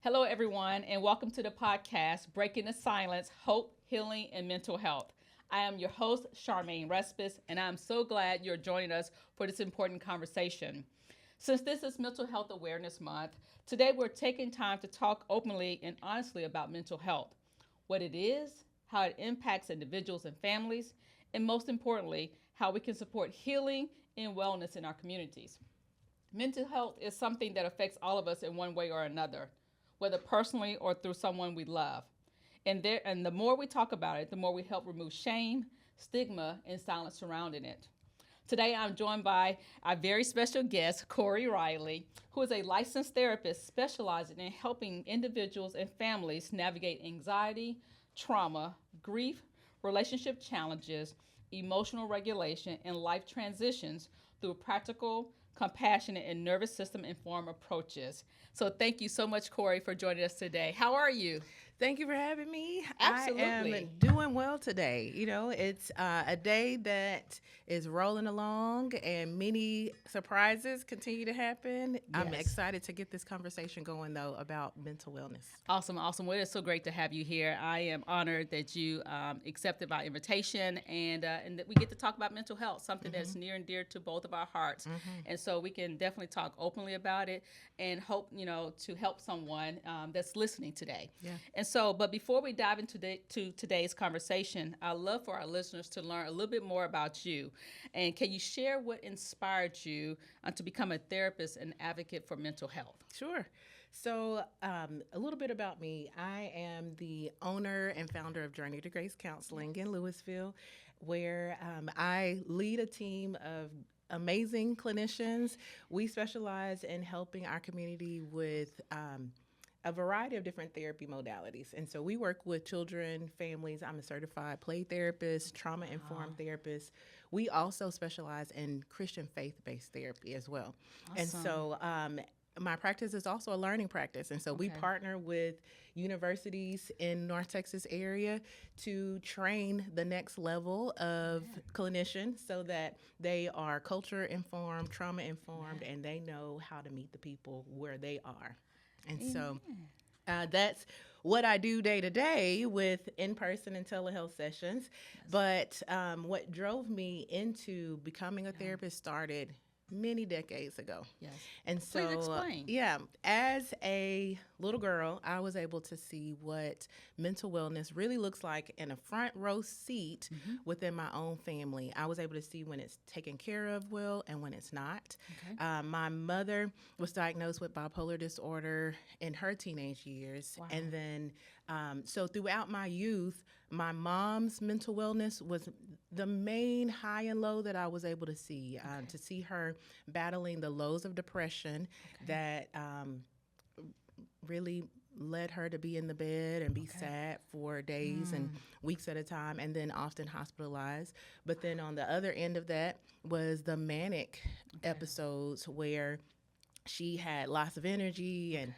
Hello, everyone, and welcome to the podcast, Breaking the Silence Hope, Healing, and Mental Health. I am your host, Charmaine Respis, and I'm so glad you're joining us for this important conversation. Since this is Mental Health Awareness Month, today we're taking time to talk openly and honestly about mental health, what it is, how it impacts individuals and families, and most importantly, how we can support healing and wellness in our communities. Mental health is something that affects all of us in one way or another, whether personally or through someone we love. And the more we talk about it, the more we help remove shame, stigma, and silence surrounding it. Today, I'm joined by our very special guest, Corey Riley, who is a licensed therapist specializing in helping individuals and families navigate anxiety, trauma, grief, relationship challenges, emotional regulation, and life transitions through practical, compassionate, and nervous system informed approaches. So, thank you so much, Corey, for joining us today. How are you? Thank you for having me. I am Absolutely. doing well today. It's a day that is rolling along and many surprises continue to happen. I'm Yes. excited to get this conversation going, though, about mental wellness. Awesome, awesome. Well, it's so great to have you here. I am honored that you accepted my invitation and that we get to talk about mental health, something that's near and dear to both of our hearts. And so we can definitely talk openly about it and hope, to help someone that's listening today. Yeah. But before we dive into to today's conversation, I'd love for our listeners to learn a little bit more about you. And can you share what inspired you to become a therapist and advocate for mental health? Sure. A little bit about me. I am the owner and founder of Journey to Grace Counseling in Louisville, where I lead a team of amazing clinicians. We specialize in helping our community with a variety of different therapy modalities. And so we work with children, families. I'm a certified play therapist, trauma informed therapist. We also specialize in Christian faith based therapy as well. And Awesome. so my practice is also a learning practice. And so we Okay. partner with universities in North Texas area to train the next level of clinicians so that they are culture informed, trauma informed, and they know how to meet the people where they are. And so Amen. that's what I do day to day with in person and telehealth sessions. But what drove me into becoming a Yeah. therapist started many decades ago. Yes. And Please so, explain. yeah, as a little girl, I was able to see what mental wellness really looks like in a front row seat within my own family. I was able to see when it's taken care of well and when it's not. Okay. My mother was diagnosed with bipolar disorder in her teenage years. Wow. And then, so throughout my youth, my mom's mental wellness was the main high and low that I was able to see her battling the lows of depression that really led her to be in the bed and be sad for days and weeks at a time and then often hospitalized. But then on the other end of that was the manic episodes where she had lots of energy and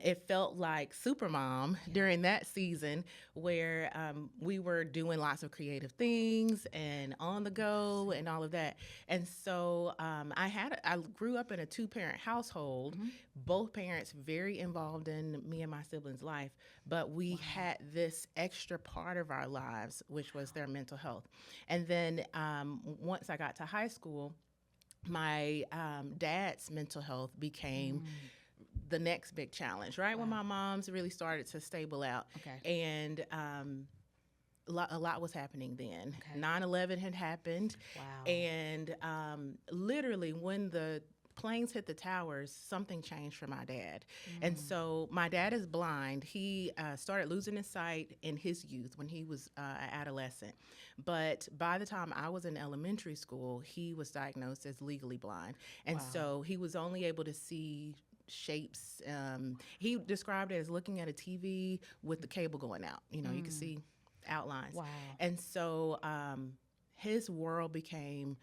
it felt like Supermom during that season where we were doing lots of creative things and on the go and all of that. And so I grew up in a two-parent household, both parents very involved in me and my siblings' life, but we had this extra part of our lives, which was their mental health. And then once I got to high school, my dad's mental health became the next big challenge, right? When my mom's really started to stable out. Okay. And a lot was happening then. Okay. 9/11 had happened. Wow. And literally, when the planes hit the towers, something changed for my dad. And so my dad is blind. He started losing his sight in his youth when he was an adolescent. But by the time I was in elementary school, he was diagnosed as legally blind. And so he was only able to see shapes. He described it as looking at a TV with the cable going out. You could see outlines. Wow. And so his world became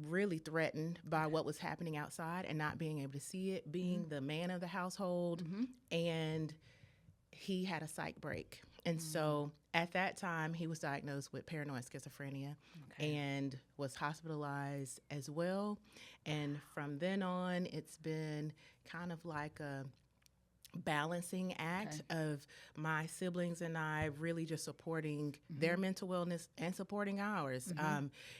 really threatened by what was happening outside and not being able to see it, being the man of the household, and he had a psych break. And so at that time, he was diagnosed with paranoid schizophrenia and was hospitalized as well. And from then on, it's been kind of like a balancing act of my siblings and I really just supporting their mental wellness and supporting ours.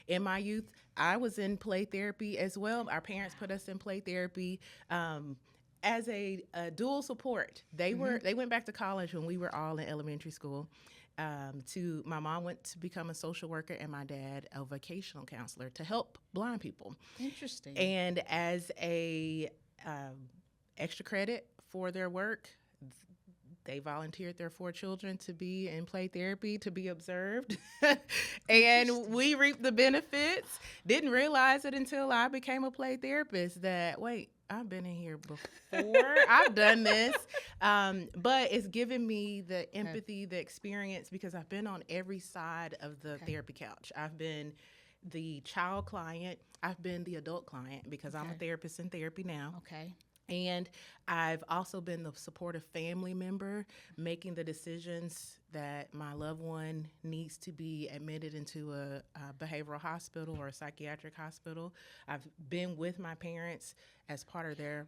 In my youth, I was in play therapy as well. Our parents put us in play therapy. As a dual support, they went back to college when we were all in elementary school. My mom went to become a social worker and my dad a vocational counselor to help blind people. Interesting. And as a extra credit for their work, they volunteered their 4 children to be in play therapy, to be observed. And we reaped the benefits. Didn't realize it until I became a play therapist that, wait, I've been in here before. I've done this. But it's given me the empathy, the experience, because I've been on every side of the therapy couch. I've been the child client. I've been the adult client because I'm a therapist in therapy now. Okay. And I've also been the supportive family member, making the decisions that my loved one needs to be admitted into a behavioral hospital or a psychiatric hospital. I've been with my parents as part of their,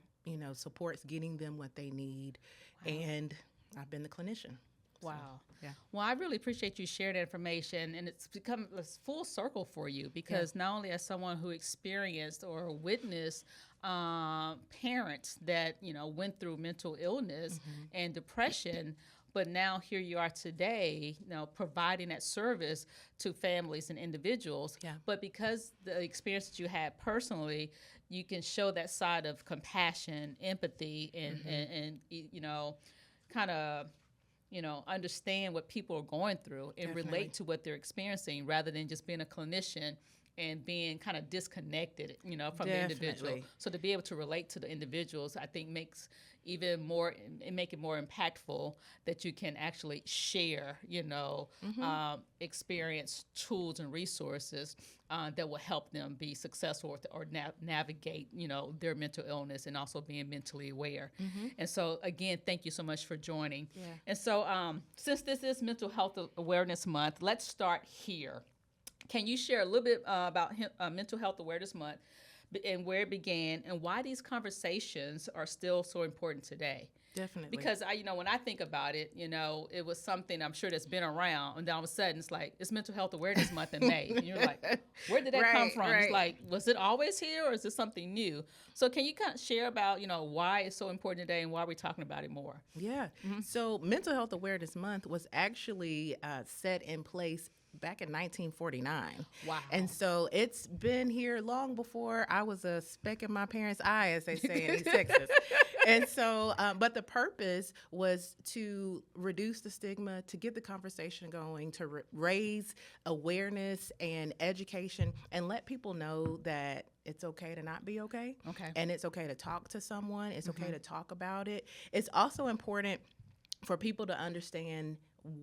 supports, getting them what they need. Wow. And I've been the clinician. Wow. So, yeah. Well, I really appreciate you sharing that information, and it's become a full circle for you because not only as someone who experienced or witnessed parents that went through mental illness and depression, but now here you are today, providing that service to families and individuals. Yeah. But because the experience that you had personally, you can show that side of compassion, empathy, and kind of understand what people are going through and relate to what they're experiencing rather than just being a clinician and being kind of disconnected, from the individual. So to be able to relate to the individuals, I think make it more impactful that you can actually share, experience, tools, and resources that will help them be successful or navigate, their mental illness and also being mentally aware. And so, again, thank you so much for joining. Yeah. And so since this is Mental Health Awareness Month, let's start here. Can you share a little bit about Mental Health Awareness Month and where it began and why these conversations are still so important today? Definitely. Because when I think about it, it was something I'm sure that's been around, and then all of a sudden it's like it's Mental Health Awareness Month in May, and you're like, where did that come from? It's like, was it always here, or is it something new? So can you kind of share about why it's so important today and why we're talking about it more? Yeah. So Mental Health Awareness Month was actually set in place back in 1949. Wow. And so it's been here long before I was a speck in my parents' eye, as they say in East Texas. And so, but the purpose was to reduce the stigma, to get the conversation going, to raise awareness and education, and let people know that it's okay to not be okay. Okay. And it's okay to talk to someone. It's okay to talk about it. It's also important for people to understand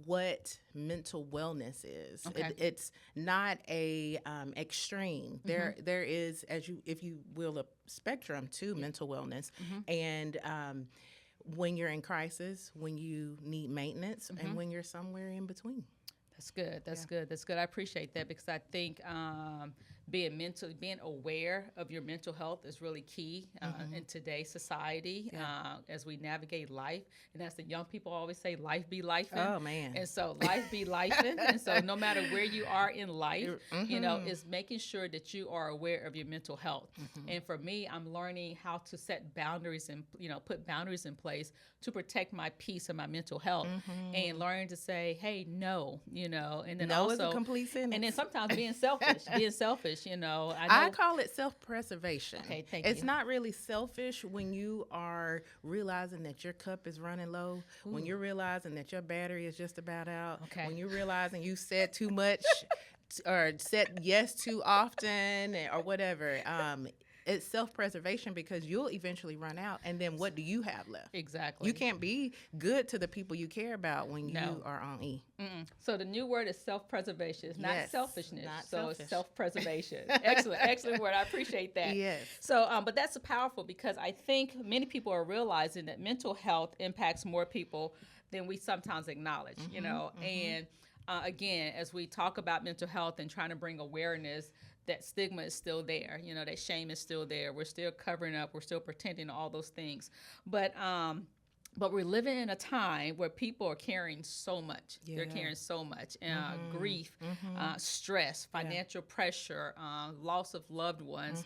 what mental wellness is. Okay. It's not a extreme. There is, if you will, a spectrum to mental wellness. And when you're in crisis, when you need maintenance, and when you're somewhere in between. That's good. That's good. That's good. I appreciate that because I think being aware of your mental health is really key in today's society as we navigate life. And as the young people always say, life be lifing. Oh, man. And so life be lifing. And so no matter where you are in life, it's making sure that you are aware of your mental health. And for me, I'm learning how to set boundaries and, put boundaries in place to protect my peace and my mental health and learning to say, hey, no, and then no also is a complete sentence. And then sometimes being selfish, I call it self-preservation. Okay, thank you. It's not really selfish when you are realizing that your cup is running low, when you're realizing that your battery is just about out, when you're realizing you said too much or said yes too often or whatever. It's self-preservation because you'll eventually run out, and then what do you have left? Exactly. You can't be good to the people you care about when you are on E. So the new word is self-preservation. It's not selfishness. It's self-preservation. Excellent word. I appreciate that. Yes. So, but that's powerful because I think many people are realizing that mental health impacts more people than we sometimes acknowledge, and again, as we talk about mental health and trying to bring awareness, that stigma is still there. That shame is still there. We're still covering up. We're still pretending all those things. But But we're living in a time where people are carrying so much. Yeah. They're carrying so much grief, stress, financial pressure, loss of loved ones,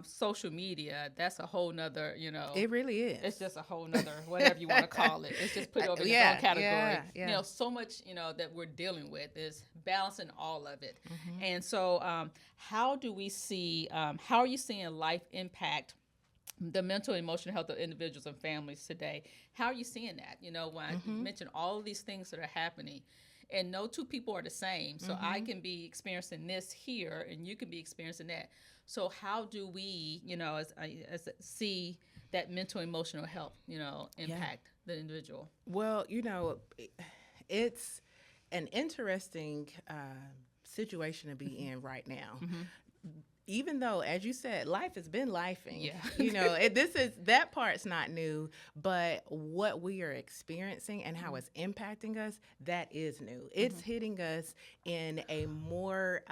social media. That's a whole nother, It really is. It's just a whole nother, whatever you want to call it. It's just put over in its own category. Yeah. So much, that we're dealing with is balancing all of it. And so how do we see, how are you seeing life impact the mental and emotional health of individuals and families today? How are you seeing that? When I mentioned all of these things that are happening, and no two people are the same. So I can be experiencing this here, and you can be experiencing that. So how do we, as see that mental and emotional health, impact the individual? Well, it's an interesting situation to be in right now. Even though, as you said, life has been lifing. Yeah. That part's not new, but what we are experiencing and how it's impacting us, that is new. It's hitting us in a more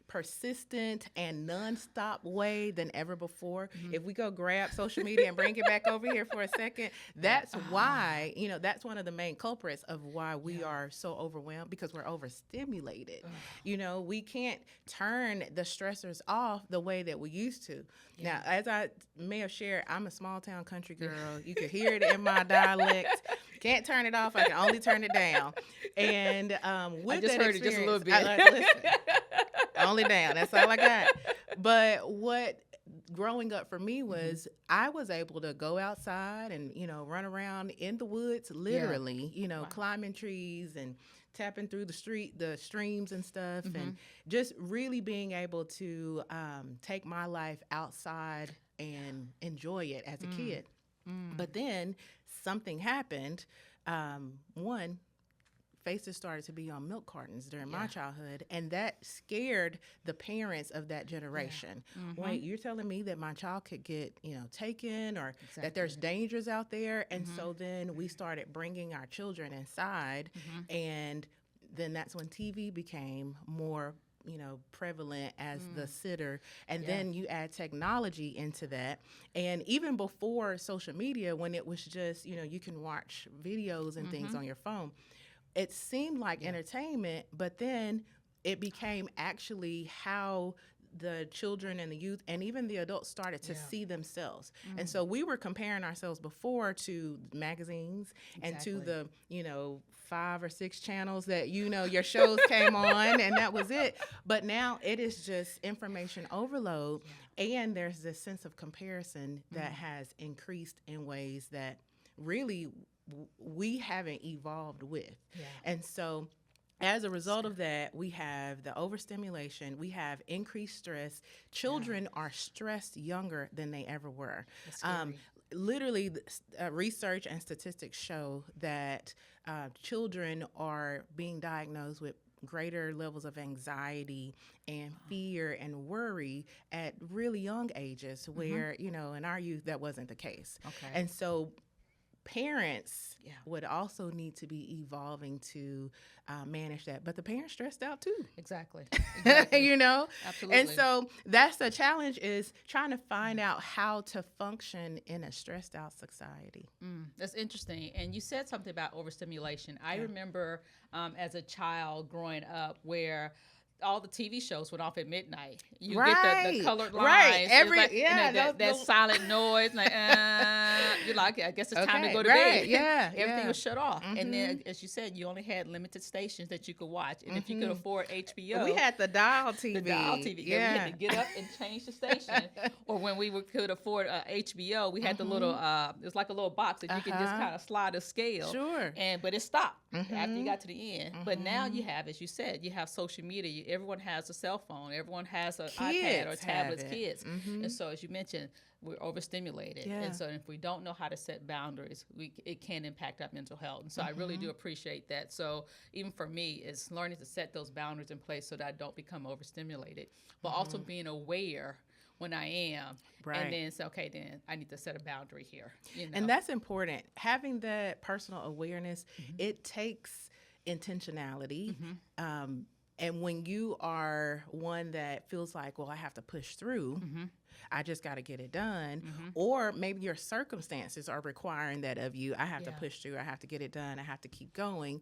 persistent and nonstop way than ever before. If we go grab social media and bring it back over here for a second, that's why, that's one of the main culprits of why we are so overwhelmed, because we're overstimulated. We can't turn the stressors off the way that we used to. Now, as I may have shared, I'm a small town country girl. You can hear it in my dialect. Can't turn it off. I can only turn it down. And with I just that heard it just a little bit. listen, only down. That's all I got. But what growing up for me was I was able to go outside and, run around in the woods, literally, climbing trees and tapping through the streams and stuff, and just really being able to take my life outside and enjoy it as a kid. But then something happened. One, faces started to be on milk cartons during my childhood, and that scared the parents of that generation. Wait, you're telling me that my child could get, taken, or that there's dangers out there? And so then we started bringing our children inside, and then that's when TV became more prevalent as the sitter. And then you add technology into that. And even before social media, when it was just, you can watch videos and things on your phone, it seemed like entertainment, but then it became actually how the children and the youth and even the adults started to see themselves. And so we were comparing ourselves before to magazines and to the, 5 or 6 channels that, your shows came on, and that was it. But now it is just information overload. And there's this sense of comparison that has increased in ways that really we haven't evolved with. And so as a result of that, we have the overstimulation, we have increased stress. Children are stressed younger than they ever were. Literally, research and statistics show that children are being diagnosed with greater levels of anxiety and fear and worry at really young ages, where, in our youth, that wasn't the case. And so parents would also need to be evolving to manage that. But the parents stressed out too. Exactly. Absolutely. And so that's the challenge, is trying to find out how to function in a stressed out society. That's interesting. And you said something about overstimulation. I remember as a child growing up where all the TV shows went off at midnight. You get the colored lines. That silent noise. Like, you're like, I guess it's time to go to bed. Everything was shut off. And then, as you said, you only had limited stations that you could watch. And if you could afford HBO. We had the dial TV. We had to get up and change the station. Or when we could afford HBO, we had the little, it was like a little box that you could just kind of slide a scale. But it stopped after you got to the end. But now you have, as you said, you have social media. Everyone has a cell phone. Everyone has an iPad or tablets, kids. And so, as you mentioned, we're overstimulated. And so if we don't know how to set boundaries, it can impact our mental health. And so I really do appreciate that. So even for me, it's learning to set those boundaries in place so that I don't become overstimulated, but also being aware when I am, and then say, okay, then I need to set a boundary here. And that's important. Having that personal awareness, it takes intentionality. And when you are one that feels like, well, I have to push through, I just got to get it done. Mm-hmm. Or maybe your circumstances are requiring that of you. I have to Yeah. push through. I have to get it done. I have to keep going.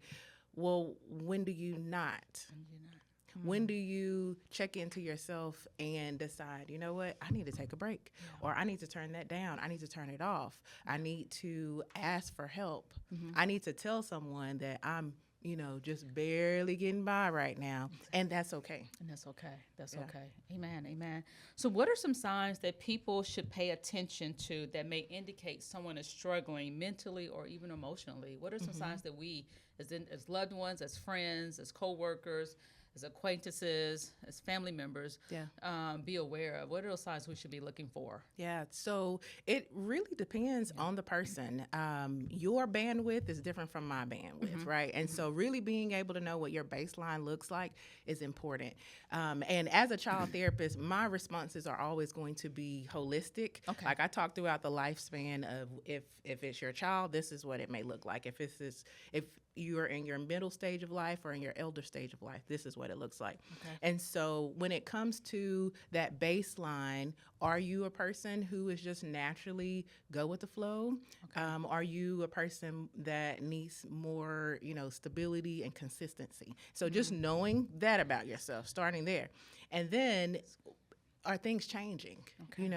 Well, when do you not? And you're not. Come When on. do you check into yourself and decide, you know what, I need to take a break, or I need to turn that down. I need to turn it off. I need to ask for help. Mm-hmm. I need to tell someone that I'm, just barely getting by right now. And that's okay. And that's okay. That's Yeah. okay. Amen. Amen. So, what are some signs that people should pay attention to that may indicate someone is struggling mentally or even emotionally? What are some signs that we, as loved ones, as friends, as co-workers, as acquaintances, as family members, Yeah. be aware of? What are those signs we should be looking for? Yeah, so it really depends on the person. Your bandwidth is different from my bandwidth, right? And so, really being able to know what your baseline looks like is important. And as a child therapist, my responses are always going to be holistic. Okay. Like I talk throughout the lifespan of if it's your child, this is what it may look like. If you're in your middle stage of life or in your elder stage of life, this is what it looks like. Okay. And so when it comes to that baseline, are you a person who is just naturally go with the flow? Okay. Are you a person that needs more, stability and consistency? So just knowing that about yourself, starting there. And then are things changing? Okay.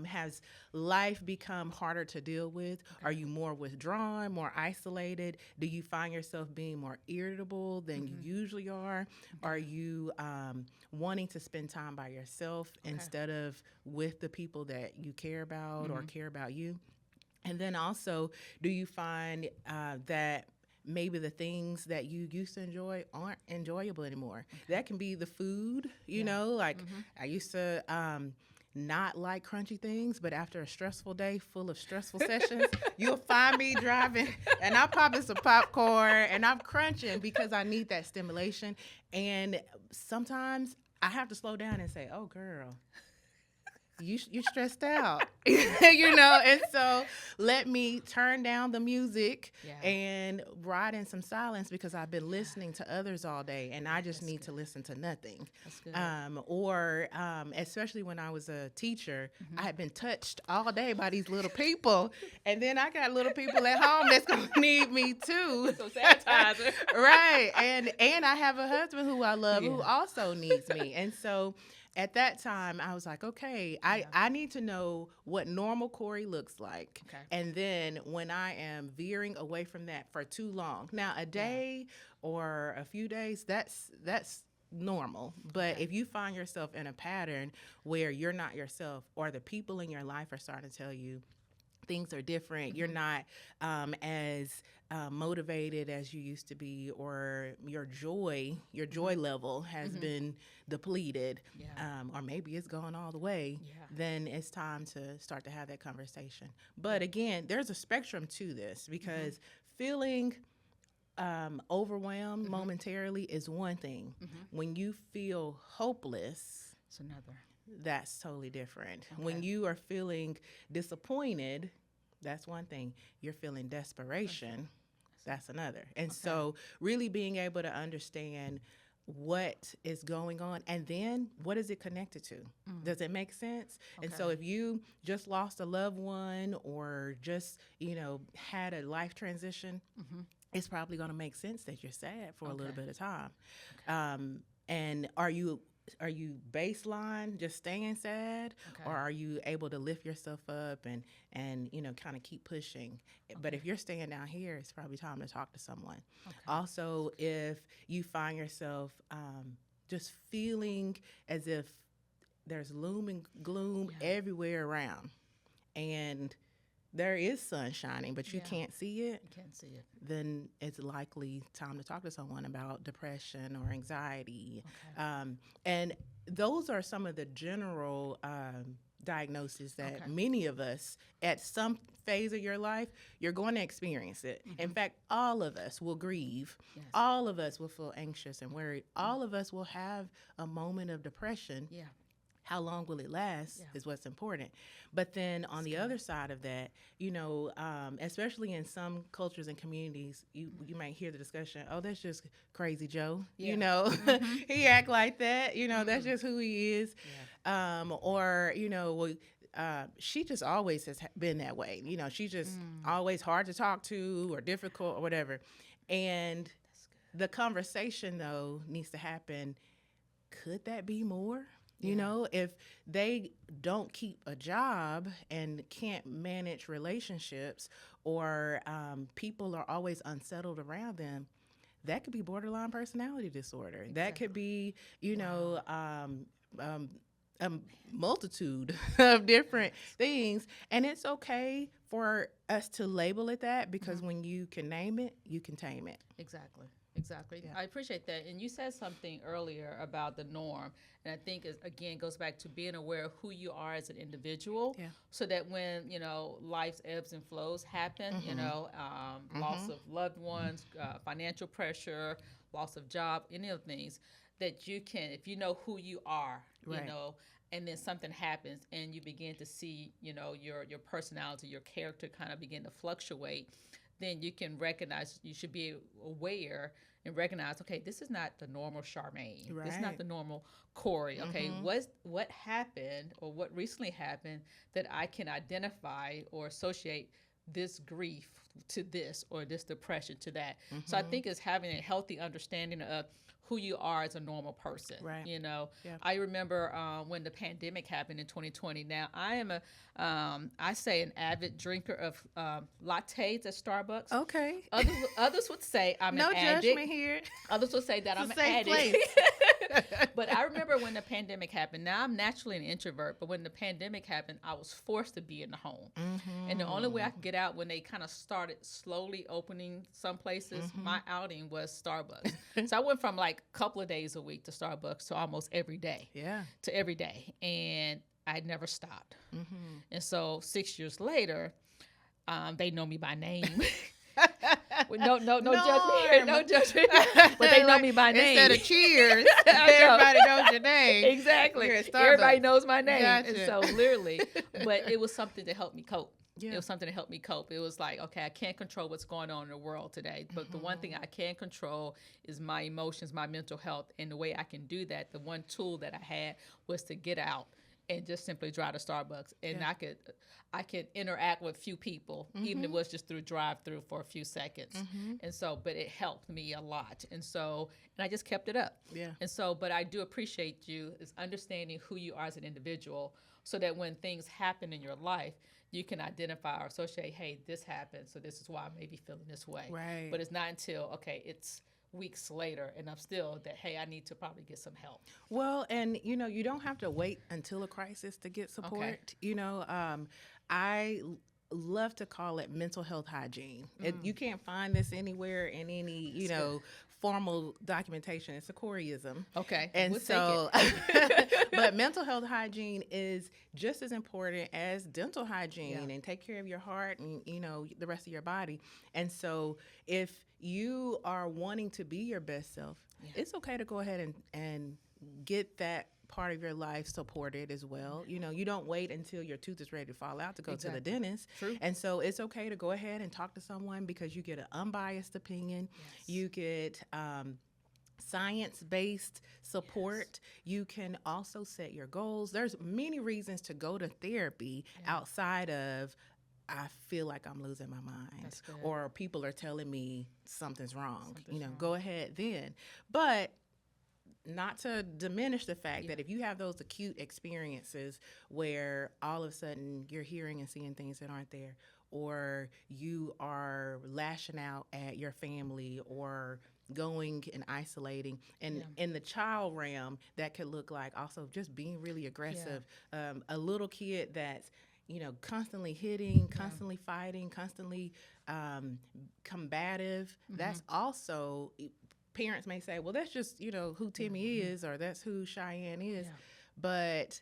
Has life become harder to deal with? Okay. Are you more withdrawn, more isolated? Do you find yourself being more irritable than you usually are? Are you wanting to spend time by yourself instead of with the people that you care about or care about you? And then also, do you find that maybe the things that you used to enjoy aren't enjoyable anymore? That can be the food, like I used to not like crunchy things, but after a stressful day full of stressful sessions, you'll find me driving and I'm popping some popcorn and I'm crunching because I need that stimulation. And sometimes I have to slow down and say, oh, girl, you're stressed out, and so let me turn down the music and ride in some silence because I've been listening to others all day and I just need to listen to nothing. That's good. Or especially when I was a teacher, I had been touched all day by these little people, and then I got little people at home that's gonna need me too. So sanitizer. Right, and I have a husband who I love who also needs me, and so at that time, I was like, okay, I need to know what normal Corey looks like. Okay. And then when I am veering away from that for too long. Now, a day or a few days, that's normal. But if you find yourself in a pattern where you're not yourself or the people in your life are starting to tell you things are different, you're not as motivated as you used to be, or your joy level has been depleted, or maybe it's gone all the way, then it's time to start to have that conversation. But again, there's a spectrum to this because feeling overwhelmed momentarily is one thing. When you feel hopeless, It's another. that's totally different. Okay. When you are feeling disappointed, that's one thing. You're feeling desperation, that's another. And so really being able to understand what is going on and then what is it connected to? Does it make sense? And so if you just lost a loved one or just, had a life transition, it's probably going to make sense that you're sad for a little bit of time. And are you baseline just staying sad, or are you able to lift yourself up and kind of keep pushing? But if you're staying down here, it's probably time to talk to someone. Also, if you find yourself just feeling as if there's looming gloom everywhere around, and there is sun shining, but you can't see it, You can't see it. then it's likely time to talk to someone about depression or anxiety. And those are some of the general diagnoses that many of us, at some phase of your life, you're going to experience it. In fact, all of us will grieve. Yes. All of us will feel anxious and worried. All of us will have a moment of depression. Yeah. How long will it last is what's important. But then on the other side of that, especially in some cultures and communities, you might hear the discussion, oh, that's just crazy Joe. Yeah. He act like that. That's just who he is. Or well, she just always has been that way. She's just always hard to talk to or difficult or whatever. And the conversation though needs to happen. Could that be more? If they don't keep a job and can't manage relationships, or people are always unsettled around them, that could be borderline personality disorder. Exactly. That could be, a multitude of different things. And it's okay for us to label it that, because when you can name it, you can tame it. Exactly. Yeah. I appreciate that. And you said something earlier about the norm. And I think, again, goes back to being aware of who you are as an individual, so that when, life's ebbs and flows happen, loss of loved ones, financial pressure, loss of job, any of the things, that you can, if you know who you are, and then something happens and you begin to see, your personality, your character kind of begin to fluctuate, then you can recognize, you should be aware and recognize, okay, this is not the normal Charmaine. Right. This is not the normal Corey. Okay, what happened, or what recently happened, that I can identify or associate this grief to this, or this depression to that. So I think it's having a healthy understanding of who you are as a normal person. Right. I remember when the pandemic happened in 2020. Now, I am I say an avid drinker of lattes at Starbucks. Okay. Others would say I'm an addict. No judgment here. Others would say that I'm an addict. But I remember when the pandemic happened. Now, I'm naturally an introvert, but when the pandemic happened, I was forced to be in the home. And the only way I could get out, when they kind of started slowly opening some places, my outing was Starbucks. So I went from like a couple of days a week to Starbucks to almost every day. Yeah. To every day. And I never stopped. And so 6 years later, they know me by name. No judgment here. No judgment. But they know me by name. Instead of cheers, everybody knows your name. Exactly. Everybody knows my name. Gotcha. And so literally, but it was something to help me cope. Yeah. It was something to help me cope. It was like, okay, I can't control what's going on in the world today, but the one thing I can control is my emotions, my mental health. And the way I can do that, the one tool that I had was to get out and just simply drive to Starbucks. And I could interact with few people, even if it was just through drive-through for a few seconds. And so, but it helped me a lot. And I just kept it up. Yeah. And so, but I do appreciate you is understanding who you are as an individual, so that when things happen in your life, you can identify or associate, hey, this happened, so this is why I may be feeling this way. Right. But it's not until, okay, it's weeks later and I'm still that, hey, I need to probably get some help. Well, and, you don't have to wait until a crisis to get support. Okay. I love to call it mental health hygiene. You can't find this anywhere in any, formal documentation. It's a Coreyism. Okay. And we'll but mental health hygiene is just as important as dental hygiene, and take care of your heart and, the rest of your body. And so if you are wanting to be your best self, it's okay to go ahead and get that part of your life supported as well. You don't wait until your tooth is ready to fall out to go to the dentist. True. And so it's okay to go ahead and talk to someone, because you get an unbiased opinion. Yes. You get science-based support. Yes. You can also set your goals. There's many reasons to go to therapy outside of, I feel like I'm losing my mind, or people are telling me something's wrong. Go ahead then. But not to diminish the fact that if you have those acute experiences where all of a sudden you're hearing and seeing things that aren't there, or you are lashing out at your family, or going and isolating, and in the child realm, that could look like also just being really aggressive. A little kid that's constantly hitting, constantly fighting, constantly combative. That's also, parents may say, well, that's just, who Timmy is, or that's who Cheyenne is. Yeah. But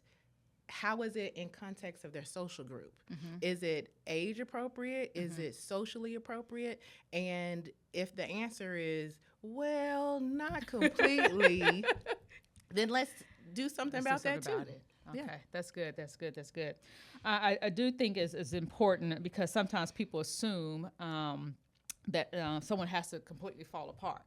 how is it in context of their social group? Is it age appropriate? Is it socially appropriate? And if the answer is, well, not completely, then let's do something about that too. Okay, that's good. I do think it's important, because sometimes people assume that someone has to completely fall apart.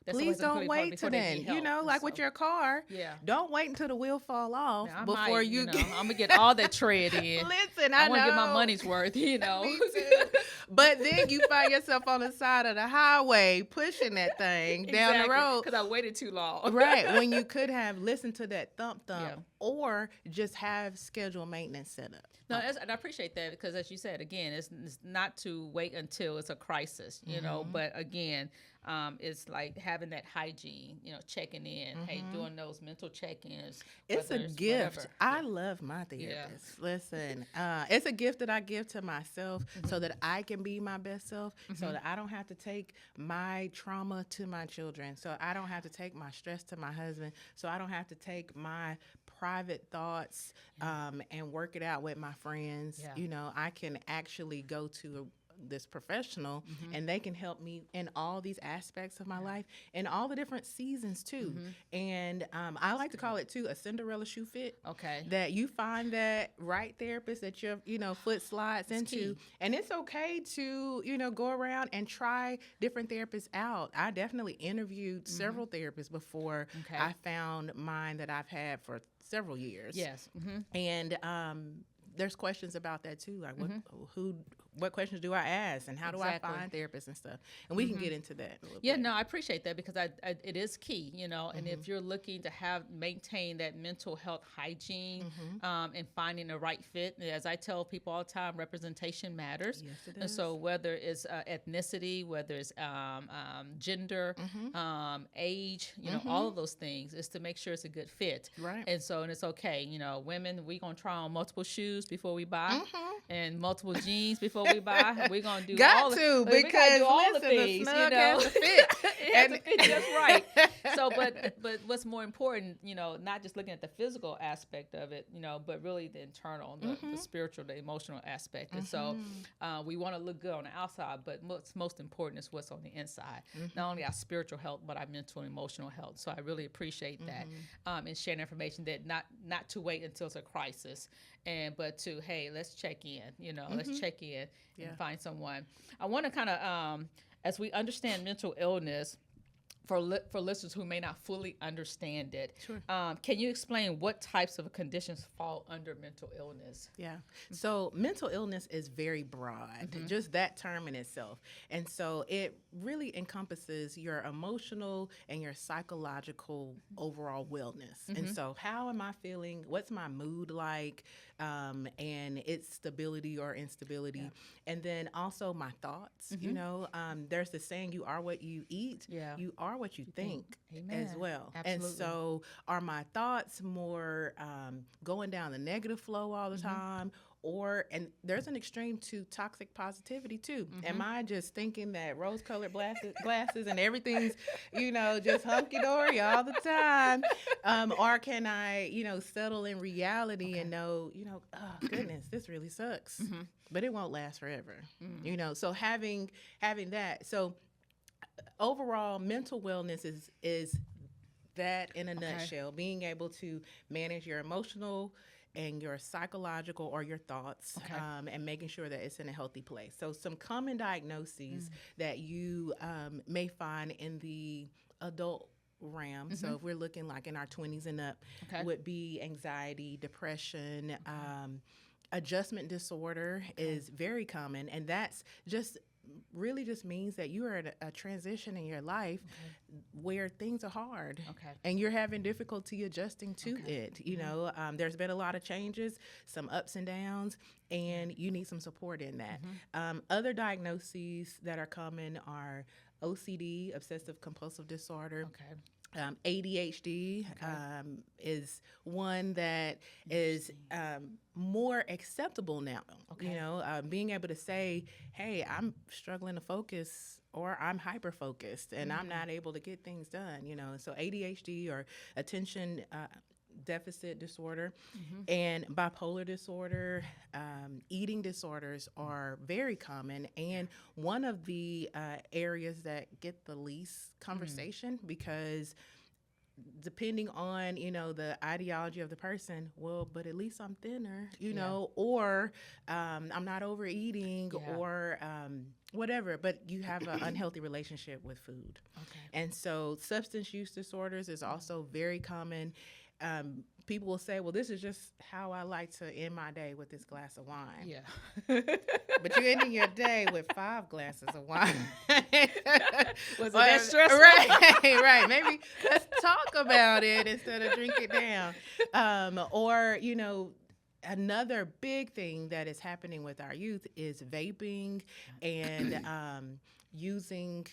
please don't wait till then. You know, like with your car. Yeah. Don't wait until the wheel fall off Now, before you know, get. I'm gonna get all that tread in. Listen, I I want to know. get my money's worth. You know. Me too. But then you find yourself on the side of the highway pushing that thing down the road because I waited too long. Right, when you could have listened to that thump or just have scheduled maintenance set up. No, and I appreciate that because, as you said, again, it's not to wait until it's a crisis, you know. But again, it's like having that hygiene, you know, checking in, hey, doing those mental check-ins. It's a gift. Whatever. I love my therapist. Yeah. Listen, it's a gift that I give to myself so that I can be my best self, so that I don't have to take my trauma to my children, so I don't have to take my stress to my husband, so I don't have to take my private thoughts and work it out with my friends. Yeah. You know, I can actually go to this professional and they can help me in all these aspects of my life and all the different seasons too. And I like to call it too a Cinderella shoe fit. Okay. That you find that right therapist that your foot slides into. Key. And it's okay to, go around and try different therapists out. I definitely interviewed several therapists before I found mine that I've had for several years. Yes. And there's questions about that too, like what questions do I ask and how do I find therapists and stuff, and we can get into that a little bit. No, I appreciate that because it is key, and if you're looking to maintain that mental health hygiene and finding the right fit, as I tell people all the time, representation matters. Yes, it is. And so whether it's ethnicity, whether it's gender, age, all of those things, is to make sure it's a good fit. Right. And it's okay, women, we're gonna try on multiple shoes before we buy and multiple jeans before we buy. We're gonna do all the things, the snug has to fit. It has to fit just right. So, but what's more important, not just looking at the physical aspect of it, but really the internal, the spiritual, the emotional aspect. And so, we want to look good on the outside, but what's most important is what's on the inside. Not only our spiritual health, but our mental and emotional health. So, I really appreciate that and sharing information that not to wait until it's a crisis. But to, hey, let's check in, let's check in and find someone. I want to kind of, as we understand mental illness, for listeners who may not fully understand it, can you explain what types of conditions fall under mental illness? Yeah. So mental illness is very broad, just that term in itself. And so it really encompasses your emotional and your psychological overall wellness. And so how am I feeling? What's my mood like? And its stability or instability. Yeah. And then also my thoughts, there's the saying, you are what you eat. Yeah. You are what you think. Amen. As well. Absolutely. And so are my thoughts more going down the negative flow all the time? And there's an extreme to toxic positivity too. Am I just thinking that rose-colored glasses and everything's, just hunky-dory all the time? Or can I, settle in reality and know, oh goodness, this really sucks, but it won't last forever. So having that. So overall, mental wellness is that in a nutshell, being able to manage your emotional and your psychological or your thoughts, and making sure that it's in a healthy place. So some common diagnoses that you may find in the adult realm, so if we're looking like in our 20s and up, would be anxiety, depression, adjustment disorder is very common, and that's just really just means that you are at a transition in your life where things are hard and you're having difficulty adjusting to it. There's been a lot of changes, some ups and downs, and you need some support in that. Other diagnoses that are common are OCD, obsessive compulsive disorder. ADHD is one that is more acceptable now. Being able to say, hey, I'm struggling to focus, or I'm hyper focused and I'm not able to get things done. So ADHD or attention deficit disorder and bipolar disorder, eating disorders are very common, and one of the areas that get the least conversation because depending on, the ideology of the person, well, but at least I'm thinner, Yeah. or I'm not overeating, Yeah. or whatever, but you have an unhealthy relationship with food. Okay. And so substance use disorders is also very common. People will say, well, this is just how I like to end my day, with this glass of wine. Yeah. But you're ending your day with 5 glasses of wine. Was it that stressful? Right. Maybe let's talk about it instead of drink it down. Or, another big thing that is happening with our youth is vaping and using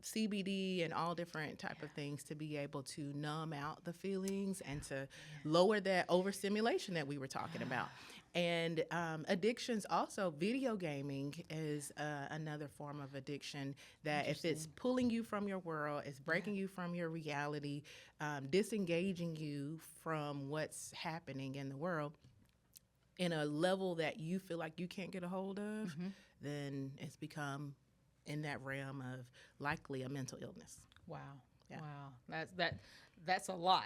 CBD and all different type of things to be able to numb out the feelings and to lower that overstimulation that we were talking about. And addictions also, video gaming is another form of addiction that if it's pulling you from your world, it's breaking you from your reality, disengaging you from what's happening in the world in a level that you feel like you can't get a hold of, then it's become in that realm of likely a mental illness. Wow. Yeah. Wow. That's a lot.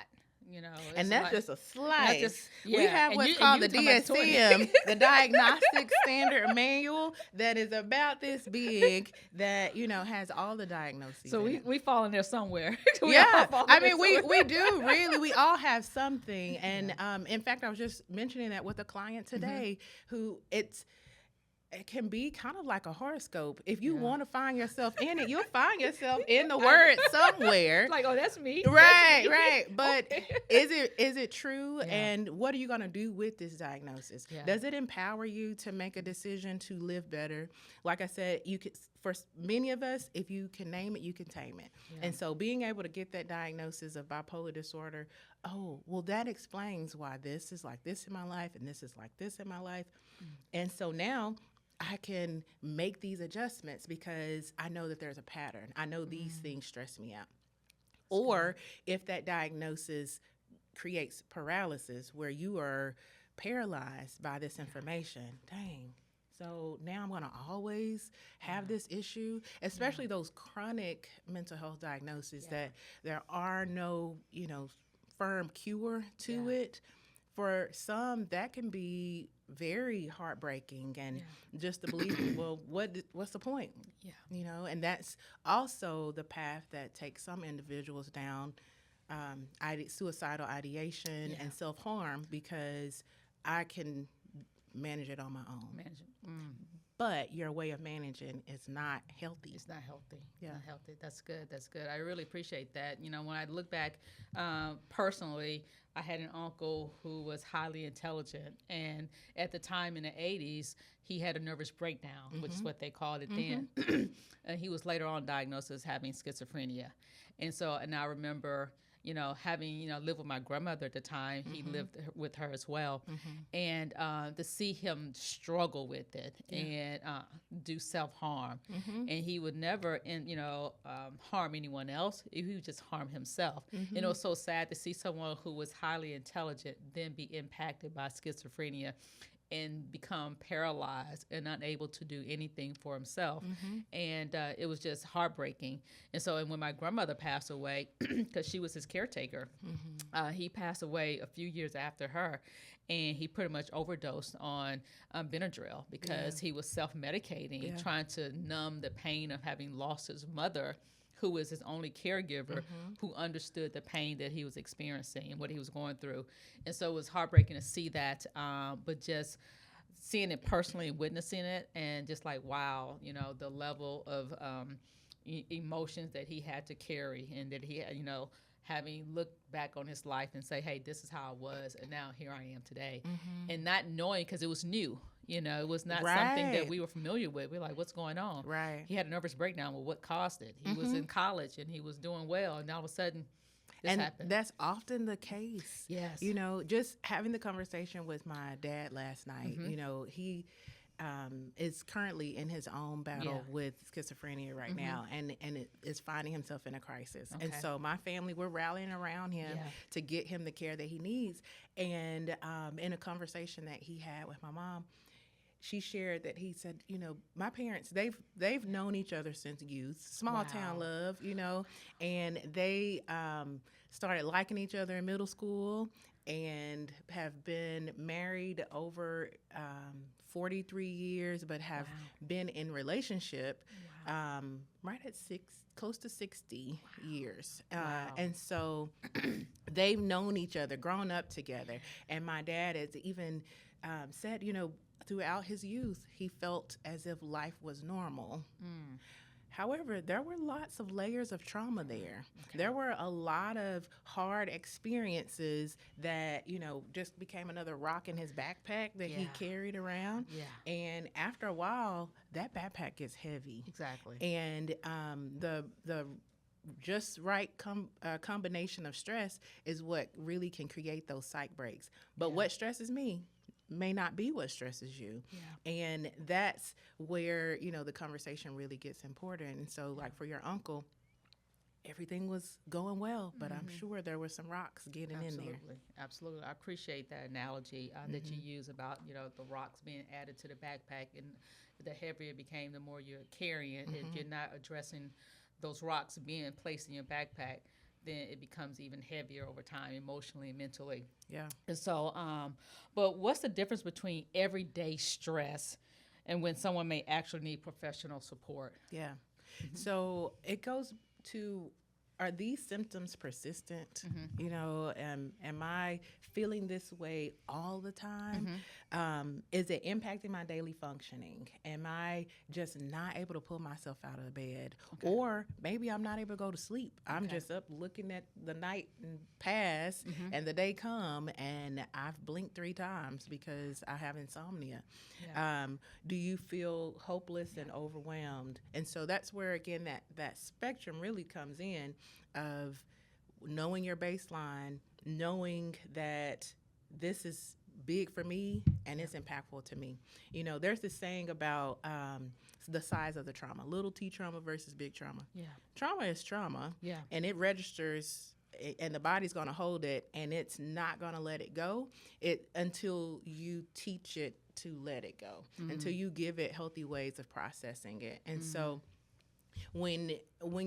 And that's just a slice. Yeah. We have what's called the DSM, the Diagnostic Standard Manual, that is about this big, that has all the diagnoses. So we fall in there somewhere. We do really. We all have something. And in fact, I was just mentioning that with a client today, who it can be kind of like a horoscope. If you want to find yourself in it, you'll find yourself in the word somewhere. Like, oh, that's me. Right, That's me. right. But is it true? Yeah. And what are you going to do with this diagnosis? Yeah. Does it empower you to make a decision to live better? Like I said, you could, for many of us, if you can name it, you can tame it. Yeah. And so being able to get that diagnosis of bipolar disorder, that explains why this is like this in my life and this is like this in my life. And so now I can make these adjustments because I know that there's a pattern. I know these things stress me out. Or if that diagnosis creates paralysis where you are paralyzed by this information, dang. So now I'm going to always have this issue, especially those chronic mental health diagnoses that there are no, firm cure to it. For some, that can be very heartbreaking, and just to believe, well, what's the point? Yeah, and that's also the path that takes some individuals down, suicidal ideation and self-harm, because I can manage it on my own. But your way of managing is not healthy. It's not healthy. Yeah. Not healthy. That's good. That's good. I really appreciate that. When I look back personally, I had an uncle who was highly intelligent, and at the time in the 80s, he had a nervous breakdown, which is what they called it then. And he was later on diagnosed as having schizophrenia. And I remember, having, lived with my grandmother at the time. He lived with her as well. And to see him struggle with it and do self-harm. And he would never, harm anyone else. He would just harm himself. And it was so sad to see someone who was highly intelligent then be impacted by schizophrenia and become paralyzed and unable to do anything for himself. And it was just heartbreaking. And when my grandmother passed away, because she was his caretaker, he passed away a few years after her. And he pretty much overdosed on Benadryl because he was self-medicating, trying to numb the pain of having lost his mother, who was his only caregiver, who understood the pain that he was experiencing and what he was going through. And so it was heartbreaking to see that, but just seeing it personally, witnessing it, and just like, wow, the level of emotions that he had to carry, and that he, having looked back on his life and say, hey, this is how I was, and now here I am today. And not knowing, because it was new. It was not something that we were familiar with. We're like, what's going on? Right. He had a nervous breakdown. Well, what caused it? He was in college and he was doing well, and all of a sudden this happened. That's often the case. Yes. Just having the conversation with my dad last night, he is currently in his own battle with schizophrenia right now, and it is finding himself in a crisis. Okay. And so my family, we're rallying around him to get him the care that he needs. And in a conversation that he had with my mom, she shared that he said, my parents, they've known each other since youth, small town love, and they started liking each other in middle school and have been married over 43 years, but have been in relationship right at close to 60 years. And so they've known each other, grown up together. And my dad has even said, throughout his youth, he felt as if life was normal. However, there were lots of layers of trauma there. Okay. There were a lot of hard experiences that, just became another rock in his backpack that he carried around. Yeah. And after a while, that backpack gets heavy. Exactly. And the just right combination of stress is what really can create those psych breaks. But what stresses me may not be what stresses you. Yeah. And that's where, the conversation really gets important. And so like for your uncle, everything was going well, but I'm sure there were some rocks getting in there. Absolutely. I appreciate that analogy that you use about, the rocks being added to the backpack, and the heavier it became, the more you're carrying. If you're not addressing those rocks being placed in your backpack, then it becomes even heavier over time, emotionally and mentally. Yeah. And so, but what's the difference between everyday stress and when someone may actually need professional support? Yeah. So it goes to, are these symptoms persistent? Am I feeling this way all the time? Is it impacting my daily functioning? Am I just not able to pull myself out of the bed? Okay. Or maybe I'm not able to go to sleep. I'm just up looking at the night pass and the day come, and I've blinked 3 times because I have insomnia. Yeah. Do you feel hopeless and overwhelmed? And so that's where, again, that spectrum really comes in, of knowing your baseline, knowing that this is big for me and it's impactful to me. There's this saying about the size of the trauma, little T trauma versus big trauma. Yeah. Trauma is trauma. Yeah. And it registers, and the body's going to hold it, and it's not going to let it go until you teach it to let it go, until you give it healthy ways of processing it. And so when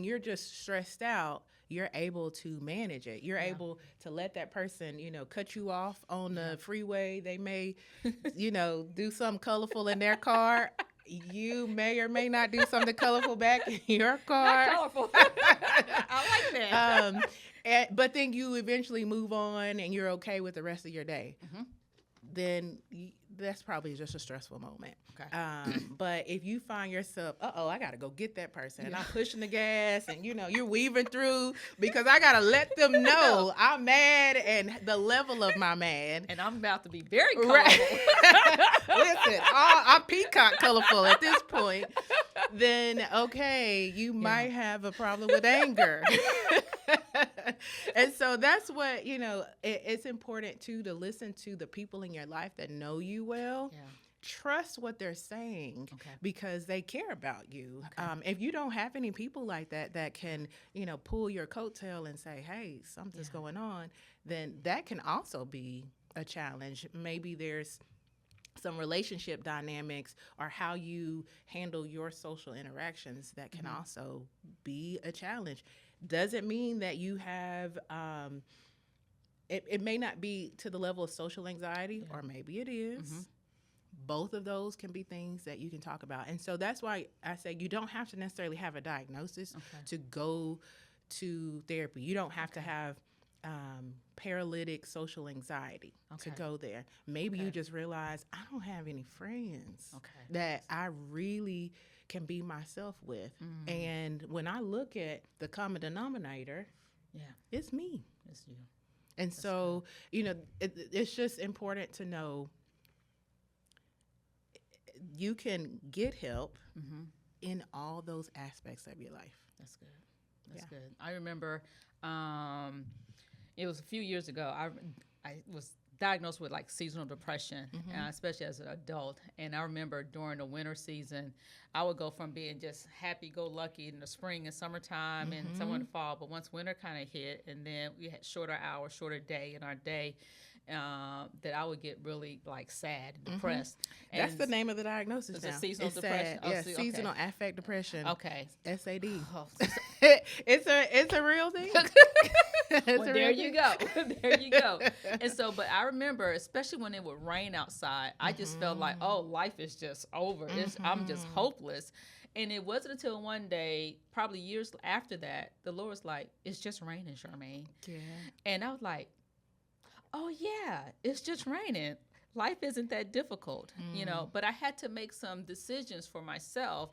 you're just stressed out, you're able to manage it. You're able to let that person, cut you off on the freeway. They may, do something colorful in their car. You may or may not do something colorful back in your car. Not colorful. I like that. But then you eventually move on and you're okay with the rest of your day. Then that's probably just a stressful moment. Okay. But if you find yourself, I got to go get that person, and I'm pushing the gas, and you're weaving through because I got to let them know I'm mad and the level of my mad. And I'm about to be very colorful. Right. Listen, I'm peacock colorful at this point. Then, okay, you might have a problem with anger. And so that's what, it's important too, to listen to the people in your life that know you well. Yeah. Trust what they're saying because they care about you. Okay. If you don't have any people like that can, pull your coattail and say, hey, something's going on, then that can also be a challenge. Maybe there's some relationship dynamics or how you handle your social interactions that can also be a challenge. Doesn't mean that you have, it may not be to the level of social anxiety, or maybe it is. Both of those can be things that you can talk about. And so that's why I say you don't have to necessarily have a diagnosis to go to therapy. You don't have to have paralytic social anxiety to go there. Maybe you just realize, I don't have any friends that I really can be myself with. And when I look at the common denominator, it's me. It's you. And that's so, it's just important to know you can get help in all those aspects of your life. That's good. That's good. I remember it was a few years ago. I was diagnosed with seasonal depression, especially as an adult. And I remember during the winter season, I would go from being just happy-go-lucky in the spring and summertime and some in the fall. But once winter kind of hit, and then we had shorter hours, shorter day in our day, that I would get really like sad, depressed. That's And the name of the diagnosis it's a now. seasonal It's depression. SAD. Oh, Yeah, see, seasonal okay. affect depression. Okay. SAD. Oh, It's a real thing. It's well, a there real you thing. go. There you go. And so, but I remember, especially when it would rain outside, I just felt like, oh, life is just over. I'm just hopeless. And it wasn't until one day, probably years after that, the Lord was like, it's just raining, Charmaine. Yeah. And I was like, oh, yeah, it's just raining. Life isn't that difficult, you know, but I had to make some decisions for myself